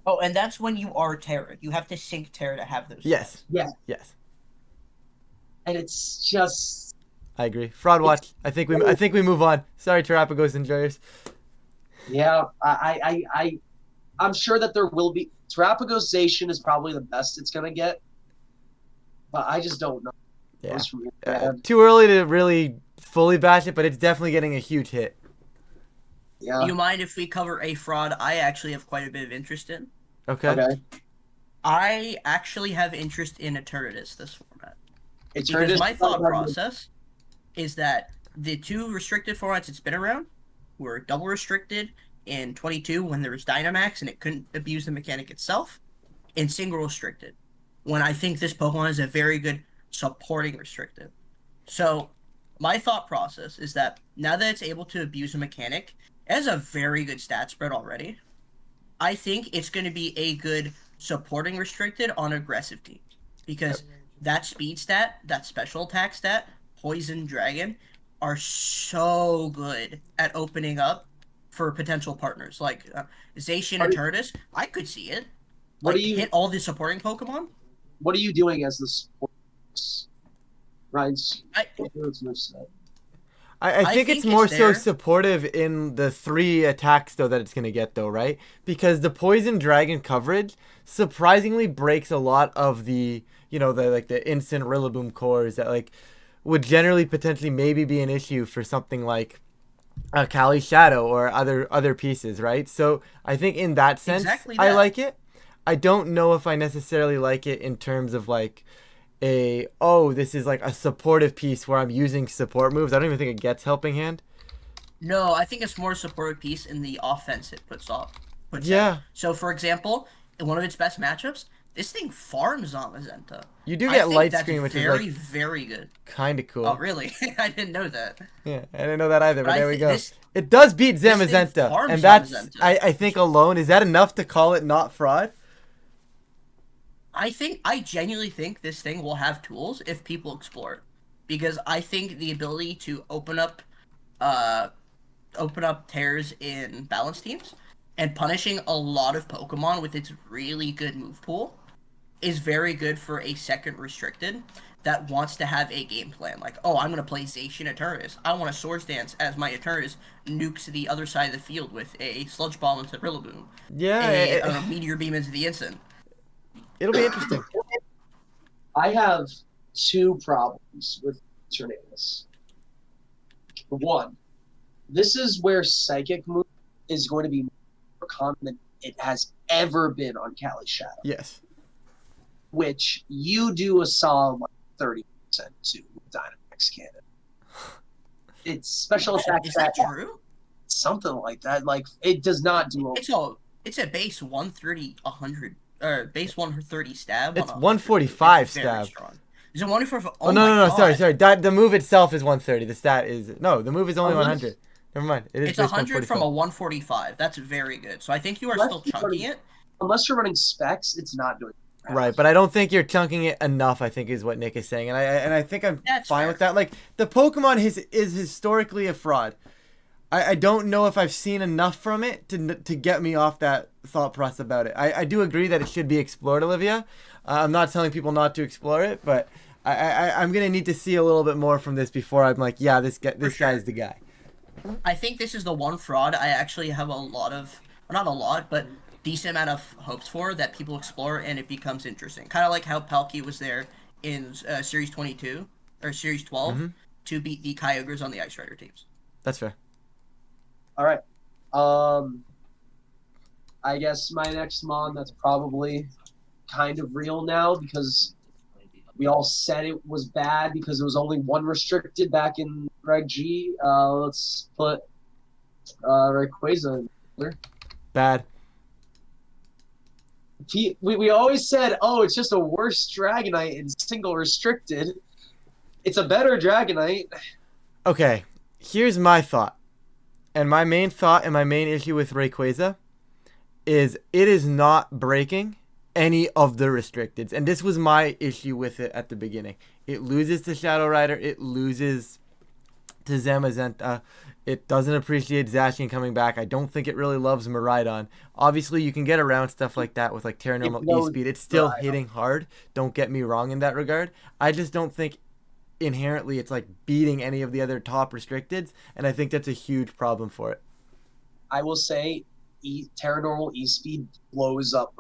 Oh, and that's when you are Terra. You have to sync Terra to have those. Yes. stats. Yeah. Yes. And it's just... I agree. Fraud watch. I think we move on. Sorry, Terapagos enjoyers. Yeah, I'm sure that there will be... Terapagosization is probably the best it's going to get. But I just don't know. Yeah. From your Too early to really fully bash it, but it's definitely getting a huge hit. Yeah. You mind if we cover a fraud I actually have quite a bit of interest in? Okay. I actually have interest in Eternatus this format. Because Eternatus, my thought process is that the two restricted formats it's been around were double restricted in 22 when there was Dynamax and it couldn't abuse the mechanic itself, and single restricted when I think this Pokemon is a very good supporting restricted. So my thought process is that now that it's able to abuse a mechanic, it has a very good stat spread already. I think it's going to be a good supporting restricted on aggressive teams. Because that speed stat, that special attack stat, Poison Dragon, are so good at opening up for potential partners. Like Zacian and Eternatus, I could see it. What Like, do you hit all the supporting Pokemon? What are you doing as the support? Ryan's I think it's think more it's so there. supportive in the 3 attacks, though, that it's going to get, though, right? Because the Poison Dragon coverage surprisingly breaks a lot of the, the instant Rillaboom cores that, like, would generally potentially maybe be an issue for something like a Kali Shadow or other pieces, right? So I think in that sense, Exactly I that. like it. I don't know if I necessarily like it in terms of, like, this is like a supportive piece where I'm using support moves. I don't even think it gets Helping Hand. No, I think it's more a supportive piece in the offense it puts out. Yeah. So, for example, in one of its best matchups, this thing farms Zamazenta. You do I get think Light that's Screen, which very, is like very good. kind of cool. Oh, really? I didn't know that. Yeah, I didn't know that either, but I there we thi- go. this- It does beat this thing Zamazenta, farms and that's Zamazenta. I think alone, is that enough to call it not fraud? I genuinely think this thing will have tools if people explore it. Because I think the ability to open up tears in balance teams and punishing a lot of Pokemon with its really good move pool is very good for a second restricted that wants to have a game plan. Like, oh, I'm going to play Zacian Eternatus. I want a Swords Dance as my Eternatus nukes the other side of the field with a Sludge Bomb into Rillaboom. Yeah, A Meteor Beam into the instant. it'll be interesting. I have 2 problems with Eternatus. One, this is where Psychic move is going to be more common than it has ever been on Kali Shadow, Yes. which you do a solid 30% to with Dynamax Cannon. It's special attack Is that stat, true? something like that. Like, it does not do It's a base 130 100 base 130 stab. It's on 145 It's very stab. strong. Is it 145? Oh, no, sorry. The move itself is 130. The stat is the move is only Oh, really? 100. Never mind. It is It's base 100 from 145. a 145. That's very good. So I think you are Let's still keep chunking running. it. Unless you're running specs, it's not doing it. Right, but I don't think you're chunking it enough, I think is what Nick is saying. And I think I'm That's fine fair. with that. Like, the Pokemon is historically a fraud. I don't know if I've seen enough from it to get me off that thought process about it. I do agree that it should be explored, Olivia. I'm not telling people not to explore it, but I'm going to need to see a little bit more from this before I'm like, yeah, this sure. guy's the guy. I think this is the one fraud I actually have a lot of, well, not a lot, but decent amount of hopes for that people explore and it becomes interesting. Kind of like how Palkia was there in Series 22 or Series 12 Mm-hmm. to beat the Kyogres on the Ice Rider teams. That's fair. All right. I guess my next mon that's probably kind of real now because we all said it was bad because it was only one restricted back in Reg G. Let's put Rayquaza in there. Bad. We always said, oh, it's just a worse Dragonite in single restricted. It's a better Dragonite. Okay, here's my thought. And my main thought and my main issue with Rayquaza is it is not breaking any of the restricteds. And this was my issue with it at the beginning. It loses to Shadow Rider. It loses to Zamazenta. It doesn't appreciate Zacian coming back. I don't think it really loves Miraidon. Obviously, you can get around stuff like that with like Terra Normal E-Speed. It's still hitting hard. Don't get me wrong in that regard. I just don't think inherently it's like beating any of the other top restricteds, and I think that's a huge problem for it. I will say Terra Normal E-Speed blows up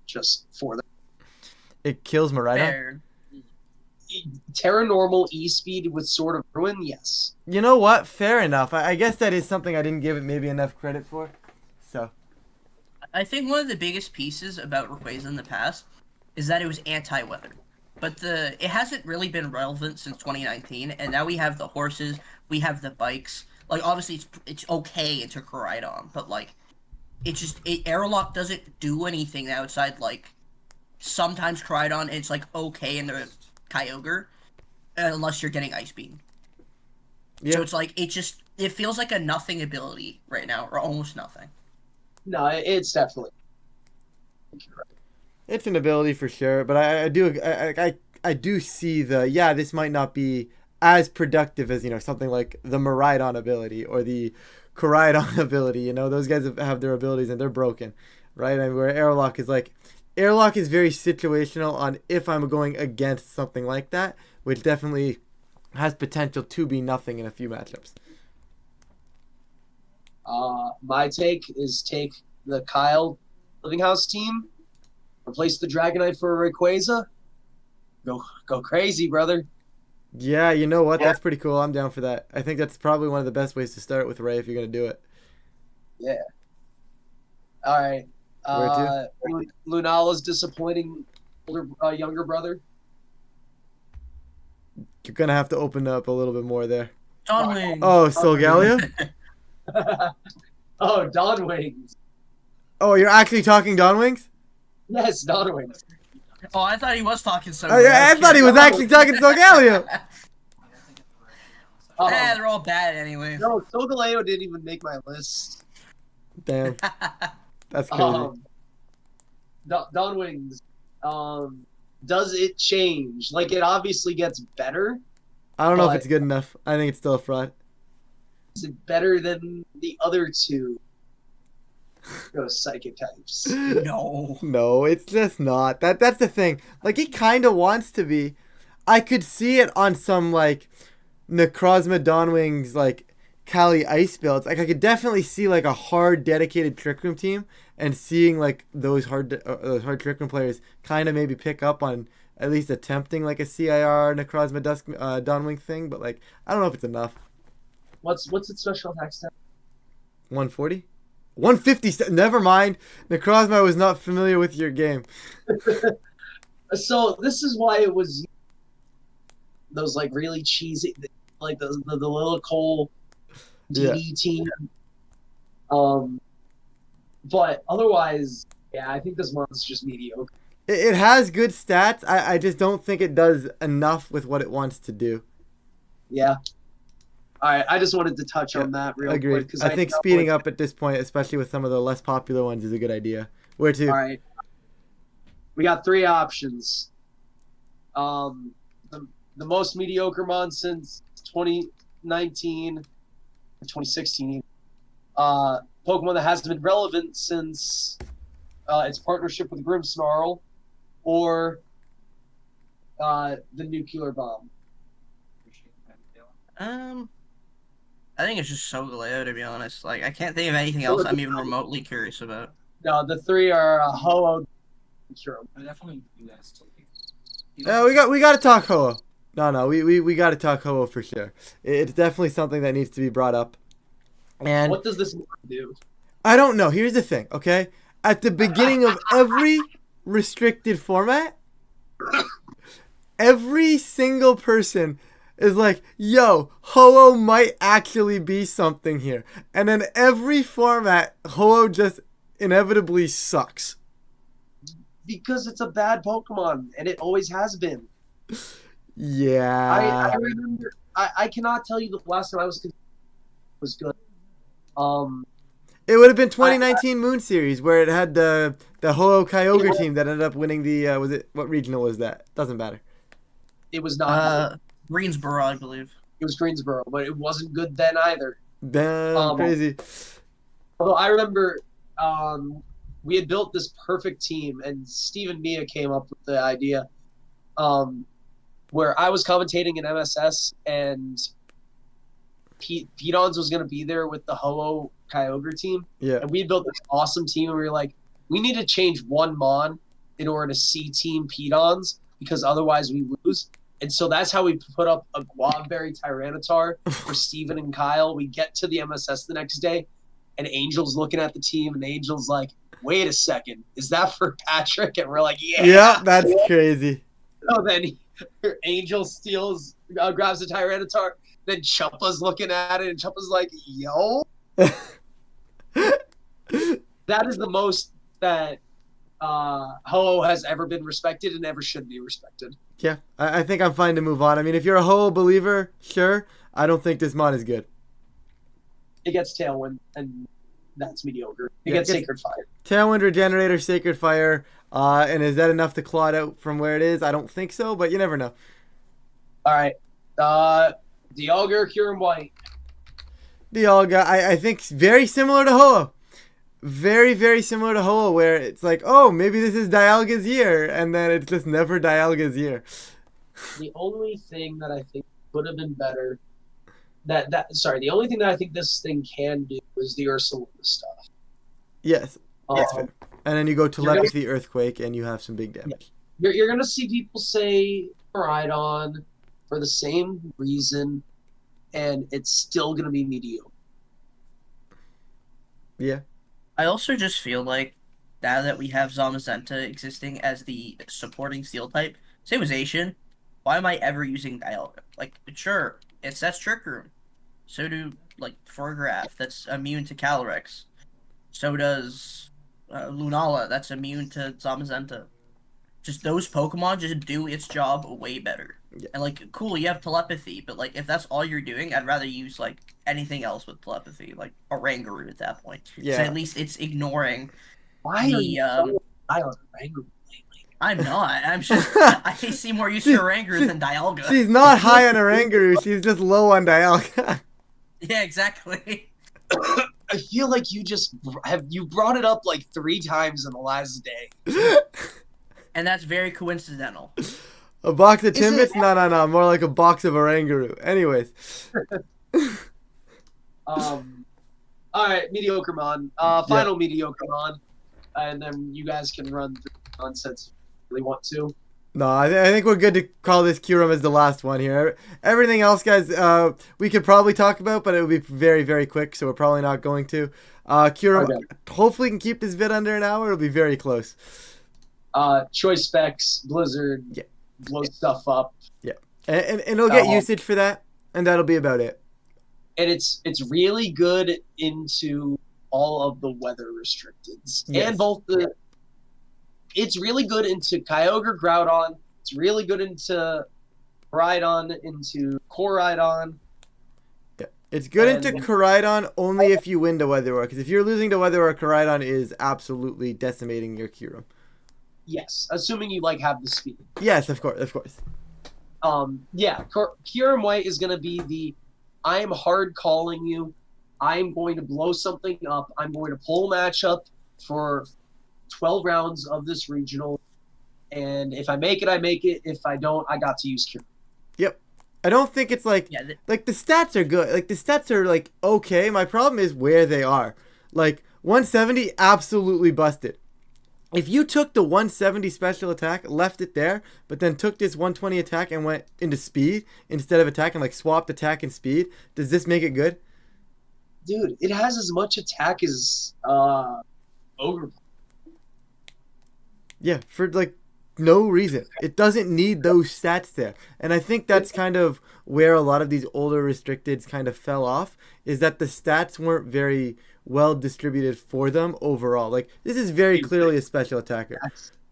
just for the It kills Miraidon. Fair. Terra Normal E-Speed with Sword of Ruin, yes. You know what? Fair enough. I guess that is something I didn't give it maybe enough credit for. So I think one of the biggest pieces about Rayquaza in the past is that it was anti-weather. But it hasn't really been relevant since 2019, and now we have the horses, we have the bikes. Like, obviously, it's okay into Koraidon, but, like, Airlock doesn't do anything outside, like, sometimes Koraidon, it's, like, okay in the Kyogre, unless you're getting Ice Beam. yeah. So it's, like, it feels like a nothing ability right now, or almost nothing. No, it's definitely. It's an ability for sure, but I do see this might not be as productive as something like the Miraidon ability or the Koraidon ability. Those guys have their abilities and they're broken, right? And where Airlock is very situational on if I'm going against something like that, which definitely has potential to be nothing in a few matchups. My take is take the Kyle Livinghouse team. Replace the Dragonite for a Rayquaza. Go crazy, brother. Yeah, you know what? That's pretty cool. I'm down for that. I think that's probably one of the best ways to start with Ray if you're going to do it. Yeah. All right. Where Lunala's disappointing younger brother. You're going to have to open up a little bit more there. Dawnwing! Oh, Solgaleo? Oh, Dawnwings. Oh, you're actually talking Dawnwings? Yes, Dawnwings. Oh, I thought he was talking so. Oh, yeah, I thought he was actually talking Solgaleo. They're all bad anyway. No, Solgaleo didn't even make my list. Damn. That's crazy. Dawnwings. Does it change? Like, it obviously gets better. I don't know if it's good enough. I think it's still a fraud. Is it better than the other two? Go psychic types. No. No, it's just not. That's the thing. Like, he kind of wants to be. I could see it on some, like, Necrozma Dawnwings, like, Kali Ice builds. Like, I could definitely see, like, a hard, dedicated Trick Room team and seeing, like, those hard Trick Room players kind of maybe pick up on at least attempting, like, a CIR Necrozma Dawnwing thing. But, like, I don't know if it's enough. What's its special attack stat? 140? 150. Never mind. Necrozma, I was not familiar with your game. So this is why it was those like really cheesy, like the little Cole DD team. But otherwise, yeah, I think this one's just mediocre. It has good stats. I just don't think it does enough with what it wants to do. Yeah. All right, I just wanted to touch on that real quick. Agreed. I think speeding up at this point, especially with some of the less popular ones, is a good idea. Where to? All right. We got three options. The most mediocre mon since 2019, 2016. Pokemon that hasn't been relevant since its partnership with Grimmsnarl, or the Nuclear Bomb. I think it's just so Galeo, to be honest. Like, I can't think of anything else I'm even remotely curious about. No, the three are Ho-Oh, Kuro. I definitely do that still. Yeah, we got to talk Ho-Oh. No, we got to talk Ho-Oh for sure. It's definitely something that needs to be brought up. And What does this do? I don't know. Here's the thing, okay? At the beginning of every restricted format, every single person is like, yo, Ho-Oh might actually be something here. And then every format, Ho-Oh just inevitably sucks. Because it's a bad Pokemon, and it always has been. Yeah. I remember. I cannot tell you the last time I was good. It would have been 2019 Moon Series where it had the Ho-Oh Kyogre team that ended up winning the was it what regional was that? Doesn't matter. It was not. Greensboro, I believe. It was Greensboro, but it wasn't good then either. Damn, crazy. Although I remember, we had built this perfect team, and Steve and Mia came up with the idea, where I was commentating in MSS, and Pedons was going to be there with the Ho-Oh Kyogre team. Yeah. And we had built this awesome team, and we were like, we need to change one Mon in order to see Team Pedons, because otherwise we lose. And so that's how we put up a Guavberry Tyranitar for Steven and Kyle. We get to the MSS the next day, and Angel's looking at the team, and Angel's like, wait a second, is that for Patrick? And we're like, yeah. Yeah, that's crazy. So then Angel grabs the Tyranitar, then Chumpa's looking at it, and Chumpa's like, yo. That is the most that Ho-Oh has ever been respected and ever should be respected. Yeah, I think I'm fine to move on. I mean, if you're a Ho-Oh believer, sure. I don't think this mod is good. It gets Tailwind, and that's mediocre. It gets Sacred Fire. Tailwind, Regenerator, Sacred Fire, and is that enough to claw it out from where it is? I don't think so, but you never know. All right. Dialga, Kyurem White. Dialga, I think very similar to Ho-Oh. Very, very similar to Ho-Oh, where it's like, oh, maybe this is Dialga's year, and then it's just never Dialga's year. The only thing that I think could have been better, the only thing that I think this thing can do is the Ursaluna stuff. Yes, that's fair. And then you go Telepathy, Earthquake, and you have some big damage. You're going to see people say Rhydon for the same reason, and it's still going to be mediocre. Yeah. I also just feel like now that we have Zamazenta existing as the supporting steel type, same as Asian, why am I ever using Dialga? Like, sure, it sets Trick Room. So do, like, Fargraph, that's immune to Calyrex. So does Lunala, that's immune to Zamazenta. Just those Pokemon just do its job way better. Yeah. And, like, cool, you have telepathy, but, like, if that's all you're doing, I'd rather use, like, anything else with telepathy, like a Rangaroo at that point. Yeah. So at least it's ignoring Why are you so high on Rangaroo lately? I'm not. I'm just. I see more use for Rangaroo than Dialga. She's not high on a Rangaroo. She's just low on Dialga. Yeah, exactly. I feel like you brought it up like 3 times in the last day. And that's very coincidental. A box of Timbits? No. More like a box of a Rangaroo. Anyways. All right, mediocre mon. Final mediocre mon, and then you guys can run through nonsense if you really want to. No, I think we're good to call this Kyurem as the last one here. Everything else, guys, we could probably talk about, but it would be very, very quick, so we're probably not going to. Kyurem, hopefully can keep this vid under an hour. It'll be very close. Choice specs, Blizzard, blow stuff up. Yeah, and it'll get usage for that, and that'll be about it. And it's really good into all of the weather restricteds. Yes. And both the... It's really good into Kyogre, Groudon. It's really good into Rhydon, into Koraidon. Yeah. It's good into Koraidon only if you win to Weather War, because if you're losing to Weather War, Koraidon is absolutely decimating your Kyurem. Yes, assuming you have the speed. Yes, of course. Kyurem White is going to be the I am hard calling you. I am going to blow something up. I'm going to pull a matchup for 12 rounds of this regional. And if I make it, I make it. If I don't, I got to use Kyurem. Yep. I don't think it's like Yeah, like the stats are good. Like the stats are like okay. My problem is where they are. Like 170 absolutely busted. If you took the 170 special attack, left it there, but then took this 120 attack and went into speed instead of attack and like swapped attack and speed, does this make it good? Dude, it has as much attack as Ogre. Yeah, for like no reason. It doesn't need those stats there. And I think that's kind of where a lot of these older restricteds kind of fell off, is that the stats weren't very well distributed for them overall. Like this is very clearly a special attacker.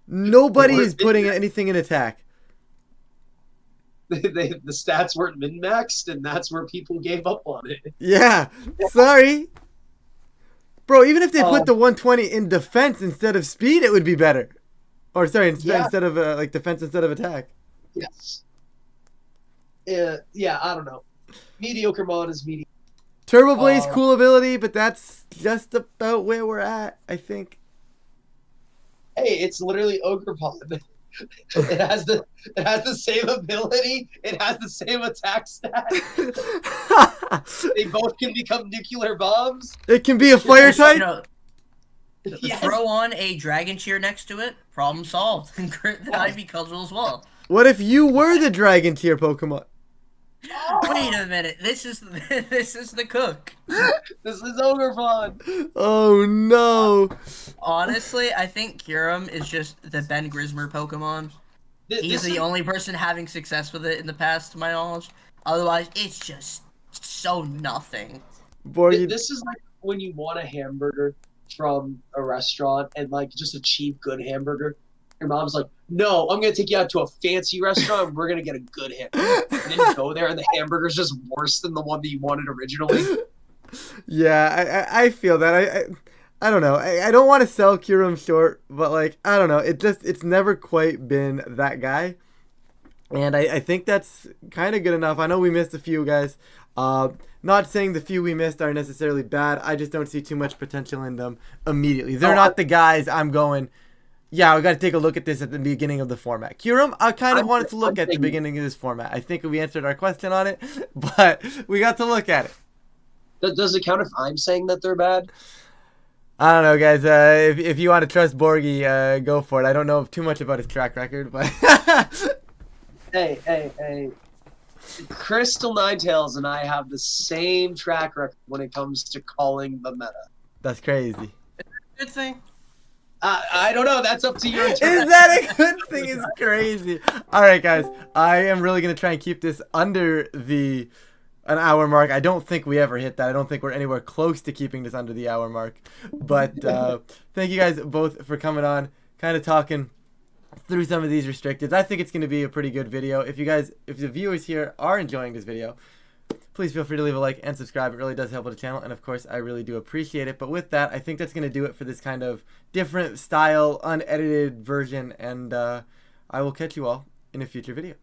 Nobody is putting anything in attack. The stats weren't min-maxed, and that's where people gave up on it. Yeah, sorry. Bro, even if they put the 120 in defense instead of speed, it would be better. Or sorry, instead of like defense instead of attack. Yes. Yeah, I don't know. Mediocre mod is mediocre. Turbo Blaze, cool ability, but that's just about where we're at, I think. Hey, it's literally Ogre Pod. It has the same ability. It has the same attack stat. They both can become nuclear bombs. It can be a fire type. You know, Yes. throw on a dragon cheer next to it. Problem solved. And crit the Ivy Cudgel as well. What if you were the dragon tier Pokemon? Wait a minute. This is the cook. This is Ogre Pod. Oh no. Honestly, I think Kyurem is just the Ben Grismer Pokemon. He's the only person having success with it in the past, to my knowledge. Otherwise, it's just so nothing. Boy, This is like when you want a hamburger from a restaurant and like just a cheap, good hamburger. Your mom's like, "No, I'm gonna take you out to a fancy restaurant. And we're gonna get a good hamburger." And then you go there, and the hamburger's just worse than the one that you wanted originally. yeah, I feel that. I don't know. I don't want to sell Kyurem short, but like I don't know. It's never quite been that guy, and I think that's kind of good enough. I know we missed a few guys. Not saying the few we missed are necessarily bad. I just don't see too much potential in them immediately. They're not the guys I'm going, yeah, we got to take a look at this at the beginning of the format. Kyurem, I kind of wanted to look at the beginning of this format. I think we answered our question on it, but we got to look at it. Does it count if I'm saying that they're bad? I don't know, guys. If you want to trust Borgie, go for it. I don't know too much about his track record, but... Hey. Crystal Ninetales and I have the same track record when it comes to calling the meta. That's crazy. Good thing. I don't know. That's up to your Is that a good thing? It's crazy. All right, guys. I am really going to try and keep this under an hour mark. I don't think we ever hit that. I don't think we're anywhere close to keeping this under the hour mark. But thank you guys both for coming on, kind of talking through some of these restricted. I think it's going to be a pretty good video. If the viewers here are enjoying this video, please feel free to leave a like and subscribe. It really does help the channel, and of course I really do appreciate it. But with that, I think that's going to do it for this kind of different style unedited version, and I will catch you all in a future video.